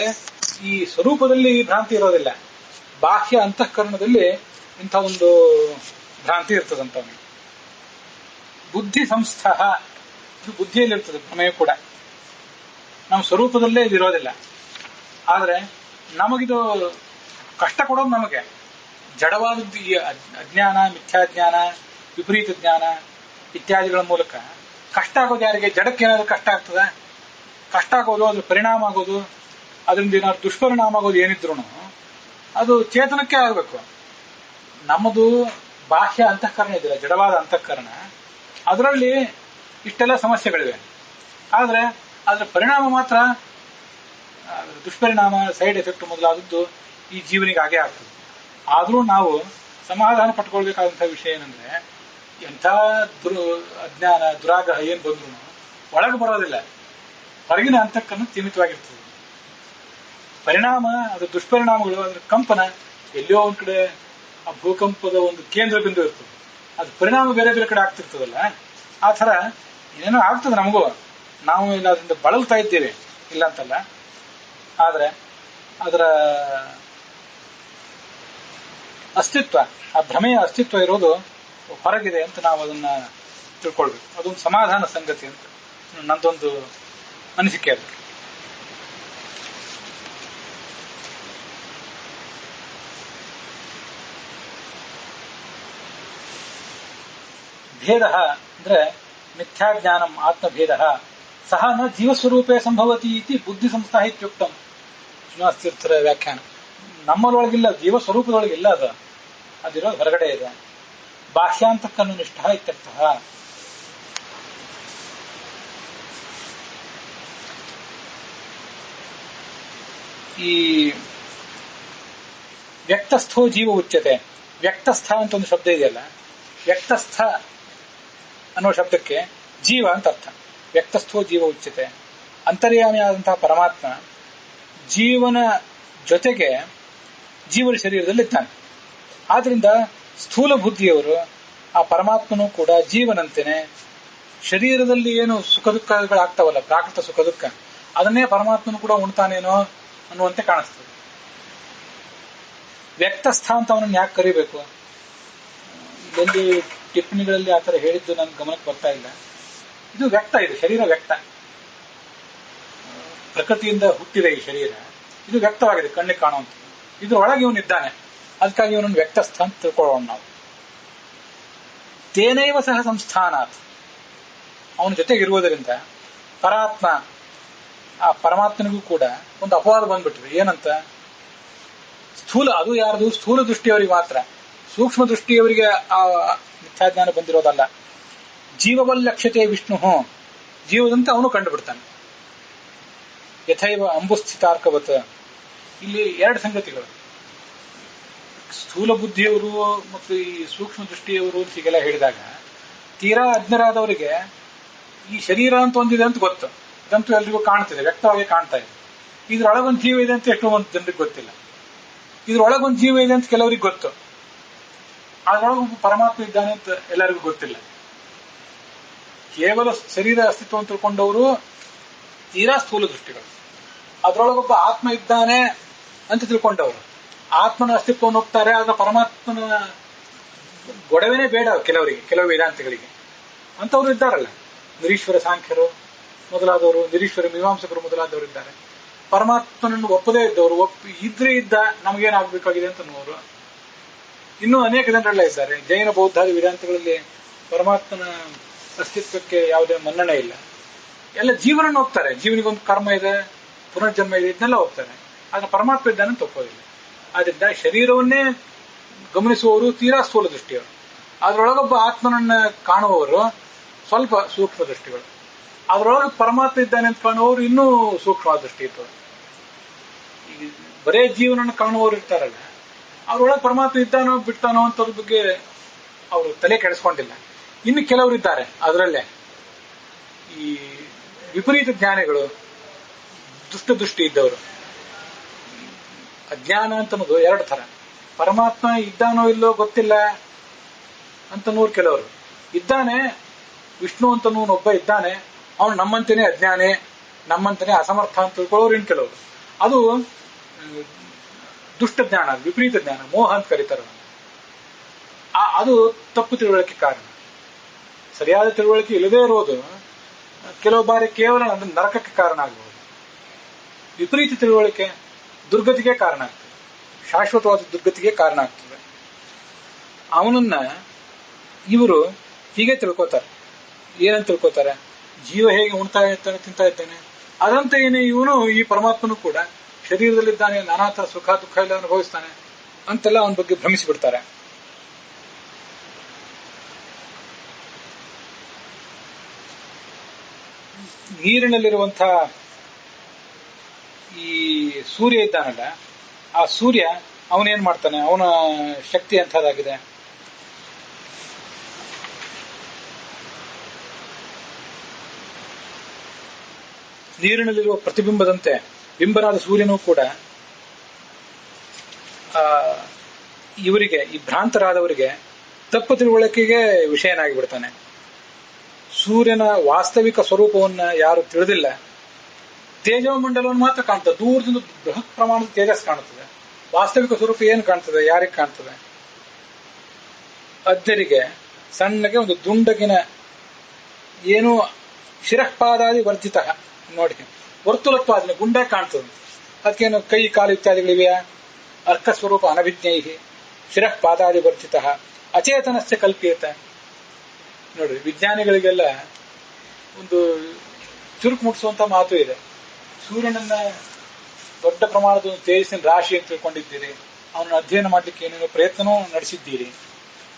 ಈ ಸ್ವರೂಪದಲ್ಲಿ ಭ್ರಾಂತಿ ಇರೋದಿಲ್ಲ. ಬಾಹ್ಯ ಅಂತಃಕರಣದಲ್ಲಿ ಇಂಥ ಒಂದು ಭ್ರಾಂತಿ ಇರ್ತದಂತವನಿಗೆ. ಬುದ್ಧಿ ಸಂಸ್ಥಃ, ಇದು ಬುದ್ಧಿಯಲ್ಲಿರ್ತದೆ ಭ್ರಮೆಯೂ ಕೂಡ. ನಮ್ಮ ಸ್ವರೂಪದಲ್ಲೇ ಇದಿರೋದಿಲ್ಲ. ಆದರೆ ನಮಗಿದು ಕಷ್ಟ ಕೊಡೋದು ನಮಗೆ ಜಡವಾದದ್ದು ಈ ಅಜ್ಞಾನ, ಮಿಥ್ಯಾಜ್ಞಾನ, ವಿಪರೀತ ಜ್ಞಾನ ಇತ್ಯಾದಿಗಳ ಮೂಲಕ ಕಷ್ಟ ಆಗೋದು ಯಾರಿಗೆ? ಜಡಕ್ಕೆ ಏನಾದ್ರು ಕಷ್ಟ ಆಗ್ತದ? ಕಷ್ಟ ಆಗೋದು, ಅದ್ರ ಪರಿಣಾಮ ಆಗೋದು, ಅದರಿಂದ ಏನಾದ್ರು ದುಷ್ಪರಿಣಾಮ ಆಗೋದು ಏನಿದ್ರು ಅದು ಚೇತನಕ್ಕೆ ಆಗಬೇಕು. ನಮ್ಮದು ಬಾಹ್ಯ ಅಂತಃಕರಣ ಇದಿಲ್ಲ, ಜಡವಾದ ಅಂತಃಕರಣ. ಅದರಲ್ಲಿ ಇಷ್ಟೆಲ್ಲ ಸಮಸ್ಯೆಗಳಿವೆ. ಆದರೆ ಅದರ ಪರಿಣಾಮ ಮಾತ್ರ, ದುಷ್ಪರಿಣಾಮ, ಸೈಡ್ ಎಫೆಕ್ಟ್ ಮೊದಲಾದದ್ದು ಈ ಜೀವನಿಗೆ ಆಗೇ ಆಗ್ತದೆ. ಆದರೂ ನಾವು ಸಮಾಧಾನ ಪಟ್ಕೊಳ್ಬೇಕಾದಂತಹ ವಿಷಯ ಏನಂದ್ರೆ, ಎಂಥ ಅಜ್ಞಾನ, ದುರಾಗ್ರಹ ಏನ್ ಬಂದ್ರು ಒಳಗೆ ಬರೋದಿಲ್ಲ. ಹೊರಗಿನ ಅಂತಃಕರಣ ಸೀಮಿತವಾಗಿರ್ತದೆ. ಪರಿಣಾಮ, ಅದರ ದುಷ್ಪರಿಣಾಮಗಳು, ಅದರ ಕಂಪನ ಎಲ್ಲೋ ಒಂದ್ ಕಡೆ ಆ ಭೂಕಂಪದ ಒಂದು ಕೇಂದ್ರ ಬಿಂದು ಇರ್ತದೆ. ಅದು ಪರಿಣಾಮ ಬೇರೆ ಬೇರೆ ಕಡೆ ಆಗ್ತಿರ್ತದಲ್ಲ. ಆ ಥರ ಏನೇನೋ ಆಗ್ತದೆ ನಮಗೂ. ನಾವು ಇಲ್ಲ ಅದರಿಂದ ಬಳಲ್ತಾ ಇದ್ದೇವೆ, ಇಲ್ಲ ಅಂತಲ್ಲ. ಆದರೆ ಅದರ ಅಸ್ತಿತ್ವ, ಆ ಭ್ರಮೆಯ ಅಸ್ತಿತ್ವ ಇರೋದು ಹೊರಗಿದೆ ಅಂತ ನಾವು ಅದನ್ನ ತಿಳ್ಕೊಳ್ಬೇಕು. ಅದೊಂದು ಸಮಾಧಾನ ಸಂಗತಿ ಅಂತ ನಂದೊಂದು ಅನಿಸಿಕೆ. ಅದು ಭೇದ ಅಂದ್ರೆ ಮಿಥ್ಯಾಜ್ಞಾನಂ ಆತ್ಮಭೇದ ಸಹ ನ ಜೀವಸ್ವರೂಪೇ ಸಂಭವತಿ ಇತಿ ಬುದ್ಧಿ ಸಂಸ್ಥಾ ಇತ್ಯುಕ್ತಂ. ಶ್ರೀನಿವಾಸತೀರ್ಥರ ವ್ಯಾಖ್ಯಾನ. ನಮ್ಮರೊಳಗಿಲ್ಲ, ಜೀವ ಸ್ವರೂಪದೊಳಗಿಲ್ಲ. ಅದಿರೋದು ಹೊರಗಡೆ ಇದೆ. ಬಾಹ್ಯಾಂತಃಕರಣ ನಿಷ್ಠ ಇತ್ಯರ್ಥಃ. ಈ ವ್ಯಕ್ತಸ್ಥೋ ಜೀವ ಉಚ್ಯತೆ. ವ್ಯಕ್ತಸ್ಥ ಅಂತ ಒಂದು ಶಬ್ದ ಇದೆಯಲ್ಲ, ವ್ಯಕ್ತಸ್ಥ ಅನ್ನೋ ಶಬ್ದಕ್ಕೆ ಜೀವ ಅಂತ ಅರ್ಥ. ವ್ಯಕ್ತಸ್ಥೋ ಜೀವ ಉಚ್ಯತೆ. ಅಂತರ್ಯಾಮಿಯಾದಂತಹ ಪರಮಾತ್ಮ ಜೀವನ ಜೊತೆಗೆ ಜೀವನ ಶರೀರದಲ್ಲಿದ್ದಾನೆ. ಆದ್ರಿಂದ ಸ್ಥೂಲ ಬುದ್ಧಿಯವರು ಆ ಪರಮಾತ್ಮನೂ ಕೂಡ ಜೀವನಂತೆನೆ ಶರೀರದಲ್ಲಿ ಏನು ಸುಖ ದುಃಖಗಳಾಗ್ತಾವಲ್ಲ, ಪ್ರಾಕೃತ ಸುಖ ದುಃಖ, ಅದನ್ನೇ ಪರಮಾತ್ಮನು ಕೂಡ ಉಣ್ತಾನೇನೋ ಅನ್ನುವಂತೆ ಕಾಣಿಸ್ತದೆ. ವ್ಯಕ್ತಸ್ಥ ಅಂತ ಅವನನ್ನು ಯಾಕೆ ಕರಿಬೇಕು? ಎಲ್ಲಿ ಟಿಪ್ಪಣಿಗಳಲ್ಲಿ ಆ ಥರ ಹೇಳಿದ್ದು ನನ್ನ ಗಮನಕ್ಕೆ ಬರ್ತಾ ಇಲ್ಲ. ಇದು ವ್ಯಕ್ತ, ಇದು ಶರೀರ ವ್ಯಕ್ತ. ಪ್ರಕೃತಿಯಿಂದ ಹುಟ್ಟಿದೆ ಈ ಶರೀರ. ಇದು ವ್ಯಕ್ತವಾಗಿದೆ, ಕಣ್ಣಿಗೆ ಕಾಣುವಂಥದ್ದು. ಇದ್ರೊಳಗೆ ಇವನಿದ್ದಾನೆ. ಅದಕ್ಕಾಗಿ ಇವನನ್ನು ವ್ಯಕ್ತಸ್ಥ ಅಂತ ತಿಳ್ಕೊಳ್ಳೋಣ ನಾವು. ತೇನೈವ ಸಹ ಸಂಸ್ಥಾನಾತ್, ಅವನ ಜೊತೆಗಿರುವುದರಿಂದ ಪರಾತ್ಮ, ಆ ಪರಮಾತ್ಮನಿಗೂ ಕೂಡ ಒಂದು ಅಪವಾದ ಬಂದ್ಬಿಟ್ಟಿದೆ. ಏನಂತ? ಸ್ಥೂಲ, ಅದು ಯಾರದು? ಸ್ಥೂಲ ದೃಷ್ಟಿಯವರಿಗೆ ಮಾತ್ರ. ಸೂಕ್ಷ್ಮ ದೃಷ್ಟಿಯವರಿಗೆ ಆ ಮಿಥ್ಯಾಜ್ಞಾನ ಬಂದಿರೋದಲ್ಲ. ಜೀವವಲ್ಲಕ್ಷ್ಯತೆ ವಿಷ್ಣು, ಜೀವದಂತೆ ಅವನು ಕಂಡುಬಿಡ್ತಾನೆ. ಯಥೈವ ಅಂಬುಸ್ಥಿತಾರ್ಕವತ್. ಇಲ್ಲಿ ಎರಡು ಸಂಗತಿಗಳು. ಸ್ಥೂಲ ಬುದ್ಧಿಯವರು ಮತ್ತು ಈ ಸೂಕ್ಷ್ಮ ದೃಷ್ಟಿಯವರು ಹೀಗೆಲ್ಲ ಹೇಳಿದಾಗ, ತೀರಾ ಅಜ್ಞರಾದವರಿಗೆ ಈ ಶರೀರ ಅಂತ ಒಂದಿದೆ ಅಂತ ಗೊತ್ತು. ಇದಂತೂ ಎಲ್ರಿಗೂ ಕಾಣ್ತಿದೆ, ವ್ಯಕ್ತವಾಗಿ ಕಾಣ್ತಾ ಇದೆ. ಇದ್ರೊಳಗೊಂದು ಜೀವ ಇದೆ ಅಂತ ಎಷ್ಟೋ ಒಂದು ಜನರಿಗೆ ಗೊತ್ತಿಲ್ಲ. ಇದ್ರೊಳಗೊಂದು ಜೀವ ಇದೆ ಅಂತ ಕೆಲವರಿಗೆ ಗೊತ್ತು. ಅದ್ರೊಳಗೊಬ್ಬ ಪರಮಾತ್ಮ ಇದ್ದಾನೆ ಅಂತ ಎಲ್ಲರಿಗೂ ಗೊತ್ತಿಲ್ಲ. ಕೇವಲ ಶರೀರ ಅಸ್ತಿತ್ವ ಅಂತ ತಿಳ್ಕೊಂಡವರು ತೀರಾ ಸ್ಥೂಲ ದೃಷ್ಟಿಗಳು. ಅದ್ರೊಳಗೊಬ್ಬ ಆತ್ಮ ಇದ್ದಾನೆ ಅಂತ ತಿಳ್ಕೊಂಡವರು ಆತ್ಮನ ಅಸ್ತಿತ್ವವನ್ನು ಹೋಗ್ತಾರೆ. ಆದ್ರೆ ಪರಮಾತ್ಮನ ಗೊಡವೆನೇ ಬೇಡ ಕೆಲವರಿಗೆ, ಕೆಲವು ವೇದಾಂತಿಗಳಿಗೆ. ಅಂತವ್ರು ಇದ್ದಾರಲ್ಲ, ನಿರೀಶ್ವರ ಸಾಂಖ್ಯರು ಮೊದಲಾದವರು, ನಿರೀಶ್ವರ ಮೀಮಾಂಸಕರು ಮೊದಲಾದವರು ಇದ್ದಾರೆ. ಪರಮಾತ್ಮನನ್ನು ಒಪ್ಪದೇ ಇದ್ದವರು, ಇದ್ರೆ ಇದ್ದ ನಮಗೇನಾಗಬೇಕಾಗಿದೆ ಅಂತ ಅನ್ನೋರು ಇನ್ನೂ ಅನೇಕ ಜನರೆಲ್ಲ ಇದ್ದಾರೆ. ಜೈನ ಬೌದ್ಧಾದಿ ವೇದಾಂತಗಳಲ್ಲಿ ಪರಮಾತ್ಮನ ಅಸ್ತಿತ್ವಕ್ಕೆ ಯಾವುದೇ ಮನ್ನಣೆ ಇಲ್ಲ. ಎಲ್ಲ ಜೀವನನ್ನು ಹೋಗ್ತಾರೆ. ಜೀವನಿಗೊಂದು ಕರ್ಮ ಇದೆ, ಪುನರ್ಜನ್ಮ ಇದೆ, ಇದನ್ನೆಲ್ಲ ಹೋಗ್ತಾರೆ. ಆದ್ರೆ ಪರಮಾತ್ಮ ಇದ್ದಾನೆ ಅಂತ ಒಪ್ಪೋದಿಲ್ಲ. ಆದ್ರಿಂದ ಶರೀರವನ್ನೇ ಗಮನಿಸುವವರು ತೀರಾ ಸ್ಥೂಲ ದೃಷ್ಟಿಯವರು. ಅದರೊಳಗೊಬ್ಬ ಆತ್ಮನನ್ನ ಕಾಣುವವರು ಸ್ವಲ್ಪ ಸೂಕ್ಷ್ಮ ದೃಷ್ಟಿಗಳು. ಅದರೊಳಗೆ ಪರಮಾತ್ಮ ಇದ್ದಾನೆ ಅಂತ ಕಾಣುವವರು ಇನ್ನೂ ಸೂಕ್ಷ್ಮ ದೃಷ್ಟಿ ಇರ್ತದೆ. ಈಗ ಬರೇ ಜೀವನನ್ನು ಕಾಣುವವರು ಇರ್ತಾರಲ್ಲ, ಅವ್ರೊಳಗೆ ಪರಮಾತ್ಮ ಇದ್ದಾನೋ ಬಿಡ್ತಾನೋ ಅಂತದ್ರ ಬಗ್ಗೆ ಅವರು ತಲೆ ಕೆಡಿಸ್ಕೊಂಡಿಲ್ಲ. ಇನ್ನು ಕೆಲವರು ಇದ್ದಾರೆ ಅದರಲ್ಲೇ, ಈ ವಿಪರೀತ ಜ್ಞಾನಿಗಳು, ದುಷ್ಟ ದೃಷ್ಟಿ ಇದ್ದವರು. ಅಜ್ಞಾನ ಅಂತನ್ನೋದು ಎರಡು ತರ. ಪರಮಾತ್ಮ ಇದ್ದಾನೋ ಇಲ್ಲೋ ಗೊತ್ತಿಲ್ಲ ಅಂತನೂರು ಕೆಲವರು, ಇದ್ದಾನೆ ವಿಷ್ಣು ಅಂತನೂನು ಒಬ್ಬ ಇದ್ದಾನೆ, ಅವನು ನಮ್ಮಂತೆಯೇ ಅಜ್ಞಾನೇ, ನಮ್ಮಂತೆಯೇ ಅಸಮರ್ಥ ಅಂತ ತಿಳ್ಕೊಳ್ಳೋರು ಇನ್ ಕೆಲವರು. ಅದು ದುಷ್ಟ ಜ್ಞಾನ, ವಿಪರೀತ ಜ್ಞಾನ, ಮೋಹ ಅಂತ ಕರೀತಾರೆ. ಅದು ತಪ್ಪು ತಿಳುವಳಿಕೆ ಕಾರಣ. ಸರಿಯಾದ ತಿಳುವಳಿಕೆ ಇಲ್ಲದೇ ಇರೋದು ಕೆಲವು ಬಾರಿ ಕೇವಲ ನರಕಕ್ಕೆ ಕಾರಣ ಆಗಬಹುದು. ವಿಪರೀತ ತಿಳುವಳಿಕೆ ದುರ್ಗತಿಗೆ ಕಾರಣ ಆಗ್ತದೆ, ಶಾಶ್ವತವಾದ ದುರ್ಗತಿಗೆ ಕಾರಣ ಆಗ್ತದೆ. ಅವನನ್ನ ಇವರು ಹೀಗೆ ತಿಳ್ಕೋತಾರೆ. ಏನಂತ ತಿಳ್ಕೋತಾರೆ? ಜೀವ ಹೇಗೆ ಉಣ್ತಾ ಇರ್ತಾನೆ, ತಿಂತಾ ಇದ್ದಾನೆ, ಅದಂತೆಯೇನೆ ಇವನು ಈ ಪರಮಾತ್ಮನು ಕೂಡ ಶರೀರದಲ್ಲಿದ್ದಾನೆ, ನಾನಾ ತರ ಸುಖ ದುಃಖ ಎಲ್ಲ ಅನುಭವಿಸ್ತಾನೆ ಅಂತೆಲ್ಲ ಅವನ ಬಗ್ಗೆ ಭ್ರಮಿಸಿಬಿಡ್ತಾರೆ. ನೀರಿನಲ್ಲಿರುವಂತಹ ಈ ಸೂರ್ಯ ಇದ್ದಾನಲ್ಲ, ಆ ಸೂರ್ಯ ಅವನೇನ್ ಮಾಡ್ತಾನೆ, ಅವನ ಶಕ್ತಿ ಅಂತದಾಗಿದೆ. ನೀರಿನಲ್ಲಿರುವ ಪ್ರತಿಬಿಂಬದಂತೆ ಬಿಂಬನಾದ ಸೂರ್ಯನೂ ಕೂಡ ಇವರಿಗೆ, ಈ ಭ್ರಾಂತರಾದವರಿಗೆ ತಪ್ಪು ತಿಳುವಳಿಕೆಗೆ ವಿಷಯನಾಗಿ ಬಿಡ್ತಾನೆ. ಸೂರ್ಯನ ವಾಸ್ತವಿಕ ಸ್ವರೂಪವನ್ನ ಯಾರು ತಿಳಿದಿಲ್ಲ, ತೇಜೋಮಂಡಲವನ್ನು ಮಾತ್ರ ಕಾಣ್ತದೆ, ದೂರದಿಂದ ಬೃಹತ್ ಪ್ರಮಾಣದ ತೇಜಸ್ ಕಾಣುತ್ತದೆ. ವಾಸ್ತವಿಕ ಸ್ವರೂಪ ಏನು ಕಾಣ್ತದೆ, ಯಾರಿಗೆ ಕಾಣ್ತದೆ? ಅಜ್ಜರಿಗೆ ಸಣ್ಣಗೆ ಒಂದು ದುಂಡಗಿನ ಏನು ಶಿರಃಪಾದಾದಿ ವರ್ಜಿತ ನೋಡಿ, ವರ್ತುಲತ್ವಾದ ಗುಂಡೆ ಕಾಣ್ತದೆ. ಅದಕ್ಕೇನು ಕೈ ಕಾಲು ಇತ್ಯಾದಿಗಳಿವೆಯಾ? ಅರ್ಕ ಸ್ವರೂಪ ಅನಭಿಜ್ಞೈ ಶಿರಃಪಾದಾದಿ ವರ್ಜಿತ ಅಚೇತನಸ್ಯ ಕಲ್ಪಿಯತ. ನೋಡ್ರಿ, ವಿಜ್ಞಾನಿಗಳಿಗೆಲ್ಲ ಒಂದು ಚುರುಕು ಮುಟ್ಟಿಸುವಂತ ಮಾತು ಇದೆ. ಸೂರ್ಯನನ್ನ ದೊಡ್ಡ ಪ್ರಮಾಣದ ತೇಜಸ್ಸಿನ ರಾಶಿ ಅಂತ ತಿಳ್ಕೊಂಡಿದ್ದೀರಿ, ಅವನನ್ನು ಅಧ್ಯಯನ ಮಾಡ್ಲಿಕ್ಕೆ ಏನೇನೋ ಪ್ರಯತ್ನನೂ ನಡೆಸಿದ್ದೀರಿ,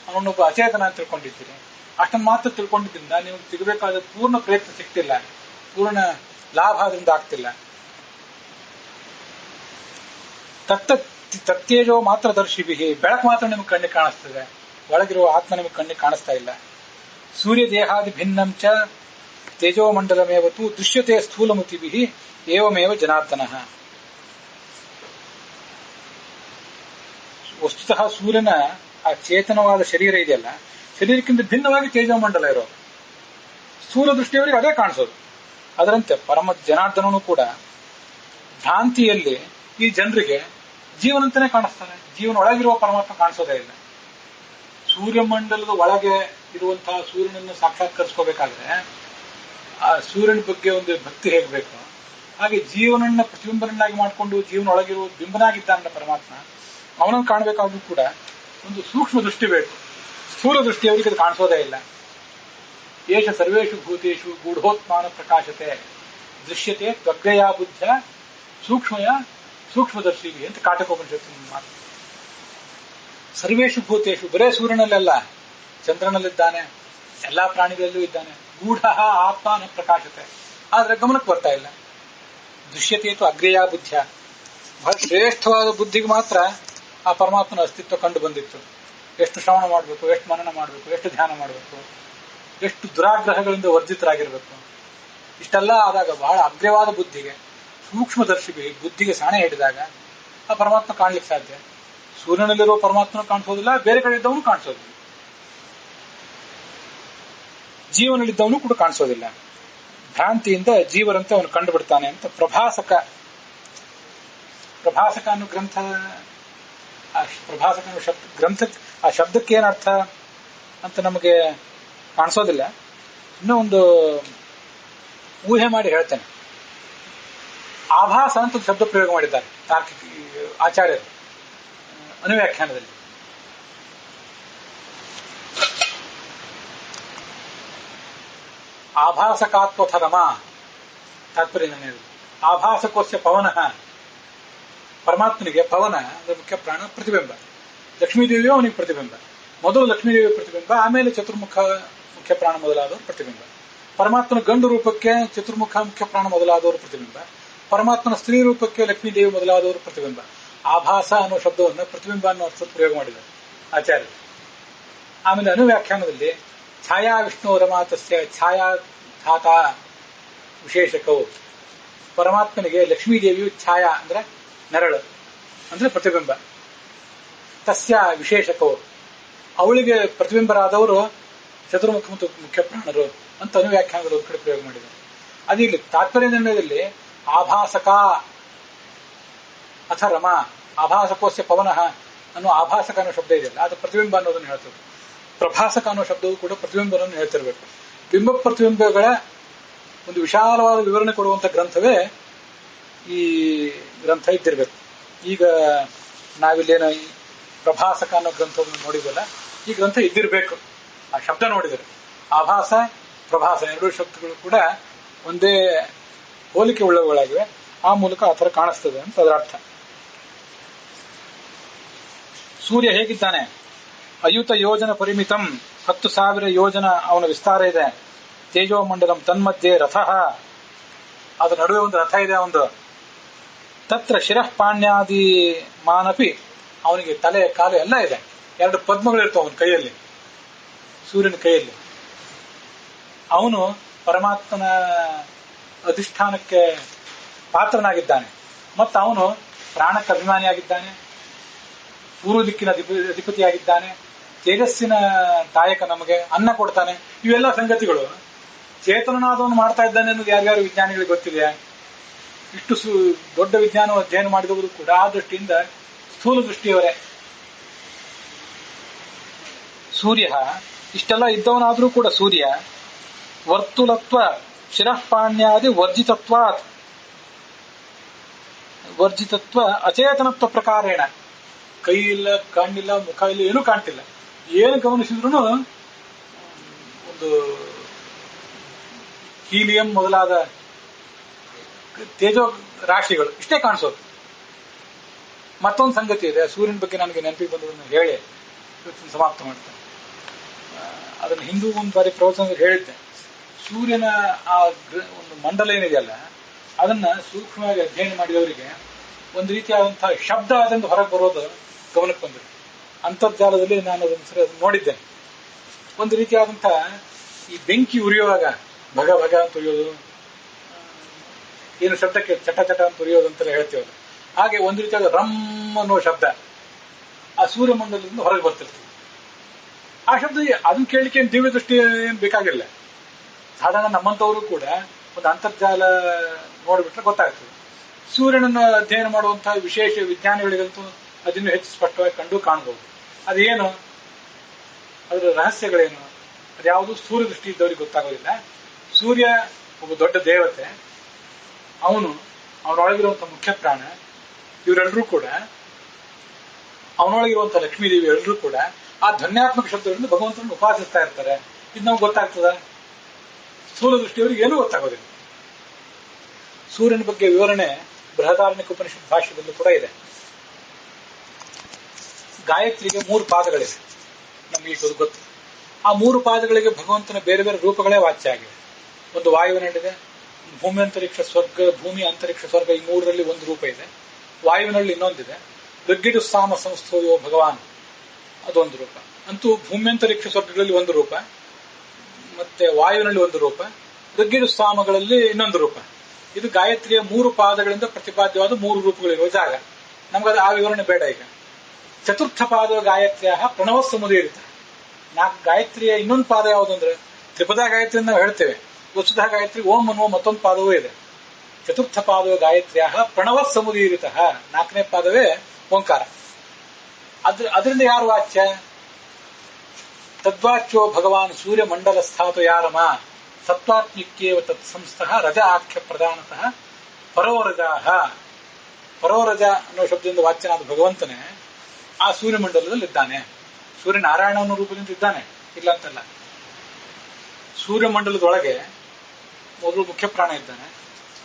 ಅವನೊಬ್ಬ ಅಚೇತನ ಅಂತ ತಿಳ್ಕೊಂಡಿದ್ದೀರಿ. ಅಷ್ಟನ್ನು ಮಾತ್ರ ತಿಳ್ಕೊಂಡಿದ್ದರಿಂದ ನೀವು ಸಿಗಬೇಕಾದ ಪೂರ್ಣ ಪ್ರಯತ್ನ ಸಿಗ್ತಿಲ್ಲ, ಪೂರ್ಣ ಲಾಭ ಅದರಿಂದ ಆಗ್ತಿಲ್ಲ. ತತ್ತೇಜೋ ಮಾತ್ರ ದರ್ಶಿಭಿ, ಬೆಳಕು ಮಾತ್ರ ನಿಮ್ಗೆ ಕಣ್ಣಿಗೆ ಕಾಣಿಸ್ತದೆ, ಒಳಗಿರುವ ಆತ್ಮ ನಿಮ್ಗೆ ಕಣ್ಣಿಗೆ ಕಾಣಿಸ್ತಾ ಇಲ್ಲ. ಸೂರ್ಯ ದೇಹಾದಿ ಭಿನ್ನಂ ಚ ತೇಜೋಮಂಡಲಮೇವತು ದೃಶ್ಯತೆ ಸ್ಥೂಲಮತಿಭಿ ಏವಮೇವ ಜನಾರ್ದನಃ. ವಸ್ತುತಃ ಸೂರ್ಯನ ಆ ಚೇತನವಾದ ಶರೀರ ಇದೆಯಲ್ಲ, ಶರೀರಕ್ಕಿಂತ ಭಿನ್ನವಾಗಿ ತೇಜೋಮಂಡಲ ಇರೋದು, ಸ್ಥೂಲ ದೃಷ್ಟಿಯವರಿಗೆ ಅದೇ ಕಾಣಿಸೋದು. ಅದರಂತೆ ಪರಮ ಜನಾರ್ದನನು ಕೂಡ ಭ್ರಾಂತಿಯಲ್ಲಿ ಈ ಜನರಿಗೆ ಜೀವನಂತಾನೆ ಕಾಣಿಸ್ತಾನೆ, ಜೀವನ ಒಳಗಿರುವ ಪರಮಾತ್ಮ ಕಾಣಿಸೋದೇ ಇಲ್ಲ. ಸೂರ್ಯಮಂಡಲದ ಒಳಗೆ ಇರುವಂತಹ ಸೂರ್ಯನನ್ನು ಸಾಕ್ಷಾತ್ಕರಿಸ್ಕೋಬೇಕಾದ್ರೆ ಆ ಸೂರ್ಯನ ಬಗ್ಗೆ ಒಂದು ಭಕ್ತಿ ಹೇಗಬೇಕು, ಹಾಗೆ ಜೀವನನ್ನ ಪ್ರತಿಬಿಂಬನನ್ನಾಗಿ ಮಾಡಿಕೊಂಡು ಜೀವನ ಒಳಗಿರುವ ಬಿಂಬನಾಗಿದ್ದಾನ ಪರಮಾತ್ಮ, ಅವನನ್ನು ಕಾಣಬೇಕಾದ್ರೂ ಕೂಡ ಒಂದು ಸೂಕ್ಷ್ಮ ದೃಷ್ಟಿ ಬೇಕು. ಸ್ಥೂಲ ದೃಷ್ಟಿಯವರಿಗೆ ಅದು ಕಾಣಿಸೋದೇ ಇಲ್ಲ. ಏಷ ಸರ್ವೇಷು ಭೂತೇಷು ಗೂಢೋತ್ಮಾನ ಪ್ರಕಾಶತೆ ದೃಶ್ಯತೆ ತ್ವಗ್ಗಯ ಬುದ್ಧ ಸೂಕ್ಷ್ಮದರ್ಶಿ ಅಂತ ಕಾಟಕೋಪನಿಷತ್ತು ಮಾತು. ಸರ್ವೇಷು ಭೂತೇಷು, ಬರೇ ಸೂರ್ಯನಲ್ಲೆಲ್ಲ, ಚಂದ್ರನಲ್ಲಿದ್ದಾನೆ, ಎಲ್ಲಾ ಪ್ರಾಣಿಗಳಲ್ಲೂ ಇದ್ದಾನೆ. ಗೂಢ ಆತ್ಮ ಪ್ರಕಾಶತೆ, ಆದ್ರೆ ಗಮನಕ್ಕೆ ಬರ್ತಾ ಇಲ್ಲ. ದೃಶ್ಯತೆಯು ಅಗ್ರೇಯ ಬುದ್ಧ, ಬಹಳ ಶ್ರೇಷ್ಠವಾದ ಬುದ್ಧಿಗೆ ಮಾತ್ರ ಆ ಪರಮಾತ್ಮನ ಅಸ್ತಿತ್ವ ಕಂಡು ಬಂದಿತ್ತು. ಎಷ್ಟು ಶ್ರವಣ ಮಾಡಬೇಕು, ಎಷ್ಟು ಮನನ ಮಾಡಬೇಕು, ಎಷ್ಟು ಧ್ಯಾನ ಮಾಡಬೇಕು, ಎಷ್ಟು ದುರಾಗ್ರಹಗಳಿಂದ ವರ್ಜಿತರಾಗಿರ್ಬೇಕು, ಇಷ್ಟೆಲ್ಲ ಆದಾಗ ಬಹಳ ಅಗ್ರವಾದ ಬುದ್ಧಿಗೆ, ಸೂಕ್ಷ್ಮದರ್ಶಿಗೆ ಬುದ್ಧಿಗೆ ಸಾಣೆ ಹಿಡಿದಾಗ ಆ ಪರಮಾತ್ಮ ಕಾಣ್ಲಿಕ್ಕೆ ಸಾಧ್ಯ. ಸೂರ್ಯನಲ್ಲಿರುವ ಪರಮಾತ್ಮನ ಕಾಣಿಸೋದಿಲ್ಲ, ಬೇರೆ ಕಡೆ ಇದ್ದವನು ಕಾಣಿಸೋದಿಲ್ಲ, ಜೀವನಲ್ಲಿದ್ದವನು ಕೂಡ ಕಾಣಿಸೋದಿಲ್ಲ. ಭ್ರಾಂತಿಯಿಂದ ಜೀವರಂತೆ ಅವನು ಕಂಡು ಬಿಡ್ತಾನೆ ಅಂತ ಪ್ರಭಾಸಕ ಅನ್ನೋ ಗ್ರಂಥ, ಪ್ರಭಾಸಕ ಅನ್ನೋ ಗ್ರಂಥ, ಆ ಶಬ್ದಕ್ಕೆ ಏನರ್ಥ ಅಂತ ನಮಗೆ ಕಾಣಿಸೋದಿಲ್ಲ. ಇನ್ನೂ ಒಂದು ಊಹೆ ಮಾಡಿ ಹೇಳ್ತೇನೆ. ಆಭಾಸ ಅಂತ ಶಬ್ದ ಪ್ರಯೋಗ ಮಾಡಿದ್ದಾರೆ ತಾರ್ಕಿಕ ಆಚಾರ್ಯರು ಅನುವ್ಯಾಖ್ಯಾನದಲ್ಲಿ. ಆಭಾಸಕಾತ್ವಥ ರಮ ತಾತ್ಪರ್ಯ ಏನಿದೆ? ಆಭಾಸಕೋಸ್ಯ ಪವನ, ಪರಮಾತ್ಮನಿಗೆ ಪವನ ಅಂದ್ರೆ ಮುಖ್ಯ ಪ್ರಾಣ, ಪ್ರತಿಬಿಂಬ. ಲಕ್ಷ್ಮೀದೇವಿಯು ಅವನಿಗೆ ಪ್ರತಿಬಿಂಬ. ಮೊದಲು ಲಕ್ಷ್ಮೀದೇವಿ ಪ್ರತಿಬಿಂಬ, ಆಮೇಲೆ ಚತುರ್ಮುಖ ಮುಖ್ಯ ಪ್ರಾಣ ಮೊದಲಾದವರು ಪ್ರತಿಬಿಂಬ. ಪರಮಾತ್ಮನ ಗಂಡು ರೂಪಕ್ಕೆ ಚತುರ್ಮುಖ ಮುಖ್ಯ ಪ್ರಾಣ ಮೊದಲಾದವರು ಪ್ರತಿಬಿಂಬ. ಪರಮಾತ್ಮನ ಸ್ತ್ರೀ ರೂಪಕ್ಕೆ ಲಕ್ಷ್ಮೀದೇವಿ ಮೊದಲಾದವರು ಪ್ರತಿಬಿಂಬ. ಆಭಾಸ ಅನ್ನೋ ಶಬ್ದವನ್ನು ಪ್ರತಿಬಿಂಬ ಅನ್ನೋ ಅರ್ಥ ಪ್ರಯೋಗ ಮಾಡಿದ್ದಾರೆ ಆಚಾರ್ಯರು. ಆಮೇಲೆ ಅನುವ್ಯಾಖ್ಯಾನದಲ್ಲಿ ಛಾಯಾ ವಿಷ್ಣು ರಮಾತಸ್ಯ ಛಾಯಾಧಾತ ವಿಶೇಷಕವು, ಪರಮಾತ್ಮನಿಗೆ ಲಕ್ಷ್ಮೀದೇವಿಯು ಛಾಯಾ ಅಂದ್ರೆ ನೆರಳು, ಅಂದ್ರೆ ಪ್ರತಿಬಿಂಬ. ತಸ್ಯ ವಿಶೇಷಕವು, ಅವಳಿಗೆ ಪ್ರತಿಬಿಂಬರಾದವರು ಚತುರ್ಮುಖ ಮತ್ತು ಮುಖ್ಯ ಪ್ರಾಣರು ಅಂತ ಅನುವ್ಯಾಖ್ಯಾನಗಳು ಒಂದು ಕಡೆ ಪ್ರಯೋಗ ಮಾಡಿದ್ದಾರೆ. ಅದಿಲ್ಲಿ ತಾತ್ಪರ್ಯ ನಿರ್ಣಯದಲ್ಲಿ ಆಭಾಸಕ ಅಥ ರಮ, ಆಭಾಸಕೋಸ್ಯ ಪವನಃ ಅನ್ನೋ ಆಭಾಸಕ ಅನ್ನೋ ಶಬ್ದ ಇದೆಯಲ್ಲ, ಅದು ಪ್ರತಿಬಿಂಬ ಅನ್ನೋದನ್ನು ಹೇಳ್ತದೆ. ಪ್ರಭಾಸಕ ಅನ್ನೋ ಶಬ್ದವು ಕೂಡ ಪ್ರತಿಬಿಂಬವನ್ನು ಹೇಳ್ತಿರ್ಬೇಕು. ಬಿಂಬ ಪ್ರತಿಬಿಂಬಗಳ ಒಂದು ವಿಶಾಲವಾದ ವಿವರಣೆ ಕೊಡುವಂತ ಗ್ರಂಥವೇ ಈ ಗ್ರಂಥ ಇದ್ದಿರ್ಬೇಕು. ಈಗ ನಾವಿಲ್ಲೇನೋ ಈ ಪ್ರಭಾಸಕ ಅನ್ನೋ ಗ್ರಂಥವನ್ನು ನೋಡಿದಲ್ಲ, ಈ ಗ್ರಂಥ ಇದ್ದಿರ್ಬೇಕು. ಆ ಶಬ್ದ ನೋಡಿದರೆ ಆಭಾಸ ಪ್ರಭಾಸ ಎರಡೂ ಶಬ್ದಗಳು ಕೂಡ ಒಂದೇ ಹೋಲಿಕೆ ಉಳ್ಳವುಗಳಾಗಿವೆ. ಆ ಮೂಲಕ ಆ ಥರ ಕಾಣಿಸ್ತದೆ ಅಂತ ಅದರ ಅರ್ಥ. ಸೂರ್ಯ ಹೇಗಿದ್ದಾನೆ? ಅಯುತ ಯೋಜನ ಪರಿಮಿತಂ, 10,000 ಯೋಜನ ಅವನ ವಿಸ್ತಾರ ಇದೆ. ತೇಜೋಮಂಡಲಂ ತನ್ಮಧ್ಯೆ ರಥಃ, ಅದರ ನಡುವೆ ಒಂದು ರಥ ಇದೆ ಒಂದು. ತತ್ರ ಶಿರಃ ಪಾಣ್ಯಾದಿ ಮಾನಪಿ, ಅವನಿಗೆ ತಲೆ ಕಾಲು ಎಲ್ಲ ಇದೆ. 2 ಪದ್ಮಗಳಿರ್ತಾವ ಅವನ ಕೈಯಲ್ಲಿ, ಸೂರ್ಯನ ಕೈಯಲ್ಲಿ. ಅವನು ಪರಮಾತ್ಮನ ಅಧಿಷ್ಠಾನಕ್ಕೆ ಪಾತ್ರನಾಗಿದ್ದಾನೆ ಮತ್ತು ಅವನು ಪ್ರಾಣಕ್ಕೆ ಅಭಿಮಾನಿಯಾಗಿದ್ದಾನೆ, ಪೂರ್ವ ದಿಕ್ಕಿನ ಅಧಿಪತಿಯಾಗಿದ್ದಾನೆ, ತೇಜಸ್ಸಿನ ದಾಯಕ, ನಮಗೆ ಅನ್ನ ಕೊಡ್ತಾನೆ. ಇವೆಲ್ಲ ಸಂಗತಿಗಳು ಚೇತನನಾದವನು ಮಾಡ್ತಾ ಇದ್ದಾನೆ ಅನ್ನೋದು ಯಾರ್ಯಾರು ವಿಜ್ಞಾನಿಗಳಿಗೆ ಗೊತ್ತಿದೆಯಾ? ಇಷ್ಟು ದೊಡ್ಡ ವಿಜ್ಞಾನ ಅಧ್ಯಯನ ಮಾಡಿದವರು ಕೂಡ ಆ ದೃಷ್ಟಿಯಿಂದ ಸ್ಥೂಲ ದೃಷ್ಟಿಯವರೇ. ಸೂರ್ಯ ಇಷ್ಟೆಲ್ಲ ಇದ್ದವನಾದ್ರೂ ಕೂಡ ಸೂರ್ಯ ವರ್ತುಲತ್ವ ಶಿರಃಪಾಣ್ಯಾದಿ ವರ್ಜಿತತ್ವ ಅಚೇತನತ್ವ ಪ್ರಕಾರೇಣ, ಕೈ ಇಲ್ಲ, ಕಣ್ಣಿಲ್ಲ, ಮುಖ ಇಲ್ಲ, ಏನೂ ಕಾಣ್ತಿಲ್ಲ. ಏನು ಗಮನಿಸಿದ್ರು ಒಂದು ಹೀಲಿಯಂ ಮೊದಲಾದ ತೇಜೋ ರಾಶಿಗಳು ಇಷ್ಟೇ ಕಾಣಿಸೋದು. ಮತ್ತೊಂದು ಸಂಗತಿ ಇದೆ, ಸೂರ್ಯನ ಬಗ್ಗೆ ನನಗೆ ನೆನಪಿಗೆ ಬಂದದನ್ನು ಹೇಳಿ ಸಮಾಪ್ತ ಮಾಡ್ತೇನೆ. ಅದನ್ನು ಹಿಂದೂ ಒಂದು ಬಾರಿ ಪ್ರವಚನದಲ್ಲಿ ಹೇಳಿದ್ದೆ. ಸೂರ್ಯನ ಆ ಒಂದು ಮಂಡಲ ಏನಿದೆಯಲ್ಲ, ಅದನ್ನ ಸೂಕ್ಷ್ಮವಾಗಿ ಅಧ್ಯಯನ ಮಾಡಿದವರಿಗೆ ಒಂದು ರೀತಿಯಾದಂತಹ ಶಬ್ದ ಅದರಿಂದ ಹೊರಗೆ ಬರೋದು ಗಮನಕ್ಕೆ ಬಂದಿದೆ. ಅಂತರ್ಜಾಲದಲ್ಲಿ ನಾನು ಅದನ್ನು ನೋಡಿದ್ದೇನೆ. ಒಂದು ರೀತಿಯಾದಂತಹ ಈ ಬೆಂಕಿ ಉರಿಯುವಾಗ ಭಗ ಭಗ ಅಂತ ಉರಿಯೋದು, ಏನು ಶಬ್ದಕ್ಕೆ ಚಟ ಚಟ ಅಂತ ಉರಿಯೋದು ಅಂತೆಲ್ಲ ಹೇಳ್ತೀವಲ್ಲ, ಹಾಗೆ ಒಂದು ರೀತಿಯಾದ ರಮ್ ಅನ್ನೋ ಶಬ್ದ ಆ ಸೂರ್ಯಮಂಡಲದಿಂದ ಹೊರಗೆ ಬರ್ತಿರ್ತದೆ. ಆ ಶಬ್ದ ಅದನ್ನ ಕೇಳಲಿಕ್ಕೆ ಏನು ದಿವ್ಯ ದೃಷ್ಟಿ ಏನು ಬೇಕಾಗಿಲ್ಲ. ಸಾಧಾರಣ ನಮ್ಮಂತವರು ಕೂಡ ಒಂದು ಅಂತರ್ಜಾಲ ನೋಡಿಬಿಟ್ರೆ ಗೊತ್ತಾಗ್ತದೆ. ಸೂರ್ಯನನ್ನು ಅಧ್ಯಯನ ಮಾಡುವಂತಹ ವಿಶೇಷ ವಿಜ್ಞಾನಿಗಳಿಗಂತೂ ಅದನ್ನು ಹೆಚ್ಚು ಸ್ಪಷ್ಟವಾಗಿ ಕಂಡು ಕಾಣಬಹುದು. ಅದೇನು, ಅದರ ರಹಸ್ಯಗಳೇನು, ಅದ್ಯಾವುದು ಸ್ಥೂಲ ದೃಷ್ಟಿ ಇದ್ದವರಿಗೆ ಗೊತ್ತಾಗೋದಿಲ್ಲ. ಸೂರ್ಯ ಒಬ್ಬ ದೊಡ್ಡ ದೇವತೆ, ಅವನೊಳಗಿರುವಂತಹ ಮುಖ್ಯ ಪ್ರಾಣ, ಇವರೆಲ್ಲರೂ ಕೂಡ, ಅವನೊಳಗಿರುವಂತಹ ಲಕ್ಷ್ಮೀದೇವಿ ಎಲ್ಲರೂ ಕೂಡ ಆ ಧನ್ಯಾತ್ಮಕ ಶಬ್ದಗಳಿಂದ ಭಗವಂತನನ್ನು ಉಪಾಸಿಸ್ತಾ ಇರ್ತಾರೆ. ಇದು ನಮ್ಗೆ ಗೊತ್ತಾಗ್ತದ? ಸ್ಥೂಲ ದೃಷ್ಟಿಯವರಿಗೆ ಏನೂ ಗೊತ್ತಾಗೋದಿಲ್ಲ. ಸೂರ್ಯನ ಬಗ್ಗೆ ವಿವರಣೆ ಬೃಹದಾರಣ್ಯಕ ಉಪನಿಷತ್ ಭಾಷ್ಯದಲ್ಲೂ ಕೂಡ ಇದೆ. ಗಾಯತ್ರಿಗೆ 3 ಪಾದಗಳಿವೆ, ನಮಗೆ ಈಗ ಗೊತ್ತು. ಆ 3 ಪಾದಗಳಿಗೆ ಭಗವಂತನ ಬೇರೆ ಬೇರೆ ರೂಪಗಳೇ ವಾಚ್ಯ ಆಗಿವೆ. ಒಂದು ವಾಯುವಿನಲ್ಲಿದೆ, ಭೂಮಿ ಅಂತರಿಕ್ಷ ಸ್ವರ್ಗ, ಭೂಮಿ ಅಂತರಿಕ್ಷ ಸ್ವರ್ಗ, ಈ 3ರಲ್ಲಿ ಒಂದು ರೂಪ ಇದೆ. ವಾಯುವಿನಲ್ಲಿ ಇನ್ನೊಂದಿದೆ, ಋಗ್ಗಿಡು ಸಾಮ ಸಂಸ್ಥೋಯೋ ಭಗವಾನ್, ಅದೊಂದು ರೂಪ. ಅಂತೂ ಭೂಮ್ಯಂತರಿಕ್ಷ ಸ್ವರ್ಗಗಳಲ್ಲಿ ಒಂದು ರೂಪ, ಮತ್ತೆ ವಾಯುವಿನಲ್ಲಿ ಒಂದು ರೂಪ, ಋಗ್ಗಿಡು ಸಾಮಗಳಲ್ಲಿ ಇನ್ನೊಂದು ರೂಪ. ಇದು ಗಾಯತ್ರಿಯ 3 ಪಾದಗಳಿಂದ ಪ್ರತಿಪಾದ್ಯವಾದ 3 ರೂಪಗಳಿರುವ ಜಾಗ. ನಮಗದು ಆ ವಿವರಣೆ ಬೇಡ ಈಗ. ಚತುರ್ಥ ಪಾದ ಗಾಯತ್ರಿಯ ಪ್ರಣವ ಸಮುದೀರಿತ. 4 ಗಾಯತ್ರಿಯ ಇನ್ನೊಂದು ಪಾದ ಯಾವುದಂದ್ರೆ ತ್ರಿಪದಾ ಗಾಯತ್ರಿ ನಾವು ಹೇಳ್ತೇವೆ. ವಸುಧಾ ಗಾಯತ್ರಿ ಓಂ ಅನ್ನುವ ಮತ್ತೊಂದು ಪಾದವೂ ಇದೆ. ಚತುರ್ಥ ಪಾದ ಗಾಯತ್ರಿಯ ಪ್ರಣವ ಸಮುದೀರಿತ, 4ನೇ ಪಾದವೇ ಓಂಕಾರ. ಅದರಿಂದ ಯಾರು ವಾಚ್ಯ? ತದ್ವಾಚ್ಯೋ ಭಗವಾನ್ ಸೂರ್ಯ ಮಂಡಲ ಸ್ಥಾತು ಯಾರಮ ಸತ್ವಾತ್ಮಿಕ್ಯೇವ ತತ್ಸಂಸ್ಥಃ ರಜ ಆಖ್ಯ ಪ್ರಧಾನತಃ ಪರೋರಜಾಹ. ಪರೋರಜ ಅನ್ನೋ ಶಬ್ದದಿಂದ ವಾಚ್ಯನಾದ ಭಗವಂತನೇ ಆ ಸೂರ್ಯಮಂಡಲದಲ್ಲಿದ್ದಾನೆ. ಸೂರ್ಯನಾರಾಯಣ ಅನ್ನೋ ರೂಪದಿಂದ ಇದ್ದಾನೆ, ಇಲ್ಲ ಅಂತಲ್ಲ. ಸೂರ್ಯಮಂಡಲದೊಳಗೆ ಮೊದಲು ಮುಖ್ಯ ಪ್ರಾಣ ಇದ್ದಾನೆ,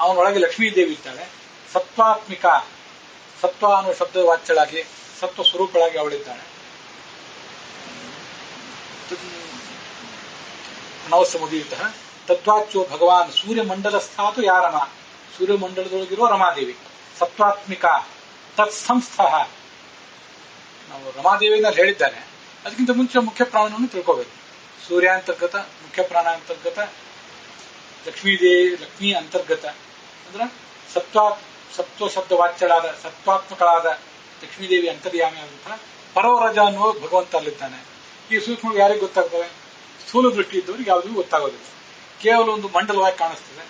ಅವನೊಳಗೆ ಲಕ್ಷ್ಮೀದೇವಿ ಇದ್ದಾಳೆ. ಸತ್ವಾತ್ಮಿಕ, ಸತ್ವ ಅನ್ನೋ ಶಬ್ದ ವಾಚ್ಯಳಾಗಿ ಸತ್ವ ಸ್ವರೂಪಳಾಗಿ ಅವಳಿದ್ದಾಳೆ. ನವಸಮುದೀತ ತದ್ವಾಚ್ಯೋ ಭಗವಾನ್ ಸೂರ್ಯಮಂಡಲ ಸ್ಥಾತು ಯಾರಮ, ಸೂರ್ಯಮಂಡಲದೊಳಗಿರುವ ರಮಾದೇವಿ. ಸತ್ವಾತ್ಮಿಕ ತತ್ಸಂಸ್ಥ, ನಾವು ರಮಾದೇವಿನಲ್ಲಿ ಹೇಳಿದ್ದಾರೆ. ಅದಕ್ಕಿಂತ ಮುಂಚೆ ಮುಖ್ಯ ಪ್ರಾಣವನ್ನು ತಿಳ್ಕೋಬೇಕು. ಸೂರ್ಯಾಂತರ್ಗತ, ಮುಖ್ಯ ಪ್ರಾಣ ಅಂತರ್ಗತ, ಲಕ್ಷ್ಮೀ ಅಂತರ್ಗತ. ಅಂದ್ರೆ ಸತ್ವ ಶಬ್ದ ವಾಚ್ಯಳಾದ ಸತ್ವಾತ್ಮಕಳಾದ ಲಕ್ಷ್ಮೀದೇವಿ ಅಂತರ್ಯಾಮಿ ಆದಂತಹ ಪರವರಜ ಅನ್ನುವ ಭಗವಂತ ಅಲ್ಲಿದ್ದಾನೆ. ಈ ಸೂಕ್ಷ್ಮ ಯಾರಿಗೆ ಗೊತ್ತಾಗ್ತವೆ? ಸ್ಥೂಲ ದೃಷ್ಟಿ ಇದ್ದವ್ರಿಗೆ ಯಾವುದೂ ಗೊತ್ತಾಗೋದಿಲ್ಲ. ಕೇವಲ ಒಂದು ಮಂಡಲವಾಗಿ ಕಾಣಿಸ್ತದೆ.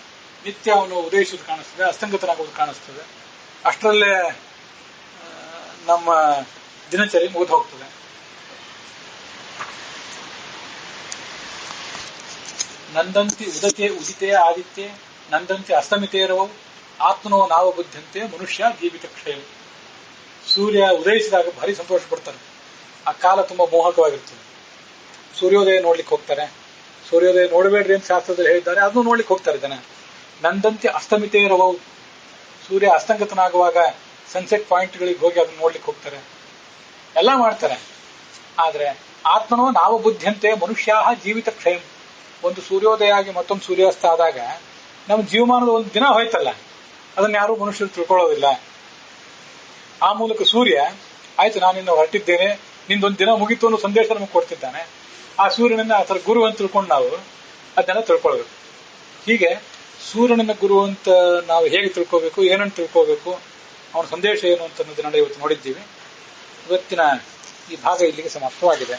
ನಿತ್ಯ ಅವನು ಉದಯಿಸುವುದು ಕಾಣಿಸ್ತದೆ, ಅಸ್ತಂಗತನಾಗುವುದು ಕಾಣಿಸ್ತದೆ. ಅಷ್ಟರಲ್ಲೇ ನಮ್ಮ ದಿನಚರಿ ಮುಗಿದು ಹೋಗ್ತದೆ. ನಂದಂತಿ ಉದತೆ ಉದಿತೆ ಆದಿತ್ಯೆ ನಂದಂತಿ ಅಸ್ತಮಿತೇರವು ಆತ್ಮನೋ ನಾವ ಬುದ್ಧಂತೆ ಮನುಷ್ಯ ಜೀವಿತ ಕ್ಷಯ. ಸೂರ್ಯ ಉದಯಿಸಿದಾಗ ಭಾರಿ ಸಂತೋಷ ಪಡ್ತಾರೆ. ಆ ಕಾಲ ತುಂಬಾ ಮೋಹಕವಾಗಿರ್ತದೆ. ಸೂರ್ಯೋದಯ ನೋಡ್ಲಿಕ್ಕೆ ಹೋಗ್ತಾರೆ. ಸೂರ್ಯೋದಯ ನೋಡಬೇಡ್ರಿ ಅಂತ ಶಾಸ್ತ್ರದಲ್ಲಿ ಹೇಳಿದ್ದಾರೆ, ಅದನ್ನು ನೋಡ್ಲಿಕ್ಕೆ ಹೋಗ್ತಾರೆ ಜನ. ನಂದಂತಿ ಅಸ್ತಮಿತೇರವು, ಸೂರ್ಯ ಅಸ್ತಂಗತನಾಗುವಾಗ ಸನ್ಸೆಟ್ ಪಾಯಿಂಟ್ಗಳಿಗೆ ಹೋಗಿ ಅದನ್ನು ನೋಡ್ಲಿಕ್ಕೆ ಹೋಗ್ತಾರೆ, ಎಲ್ಲ ಮಾಡ್ತಾರೆ. ಆದ್ರೆ ಆತ್ಮನೋ ನಾವ ಬುದ್ಧಿಯಂತೆ ಮನುಷ್ಯ ಜೀವಿತ ಕ್ಷಯ. ಒಂದು ಸೂರ್ಯೋದಯ ಆಗಿ ಮತ್ತೊಂದು ಸೂರ್ಯಾಸ್ತ ಆದಾಗ ನಮ್ಮ ಜೀವಮಾನದ ಒಂದು ದಿನ ಹೋಯ್ತಲ್ಲ, ಅದನ್ನ ಯಾರು ಮನುಷ್ಯರು ತಿಳ್ಕೊಳ್ಳೋದಿಲ್ಲ. ಆ ಮೂಲಕ ಸೂರ್ಯ ಆಯ್ತು ನಾನಿನ್ನ ಹೊರಟಿದ್ದೇನೆ, ನಿಂದೊಂದು ದಿನ ಮುಗಿತು ಅನ್ನೋ ಸಂದೇಶ ನಮಗೆ ಕೊಡ್ತಿದ್ದಾನೆ. ಆ ಸೂರ್ಯನನ್ನ ಆ ಥರ ಗುರು ಅಂತ ತಿಳ್ಕೊಂಡು ನಾವು ಅದನ್ನೆಲ್ಲ ತಿಳ್ಕೊಳ್ಬೇಕು. ಹೀಗೆ ಸೂರ್ಯನನ್ನ ಗುರು ಅಂತ ನಾವು ಹೇಗೆ ತಿಳ್ಕೋಬೇಕು, ಏನನ್ನು ತಿಳ್ಕೋಬೇಕು, ಅವನ ಸಂದೇಶ ಏನು ಅಂತ ಅನ್ನೋದನ್ನ ಇವತ್ತು ನೋಡಿದ್ದೀವಿ. ಇವತ್ತಿನ ಈ ಭಾಗ ಇಲ್ಲಿಗೆ ಸಮಾಪ್ತವಾಗಿದೆ.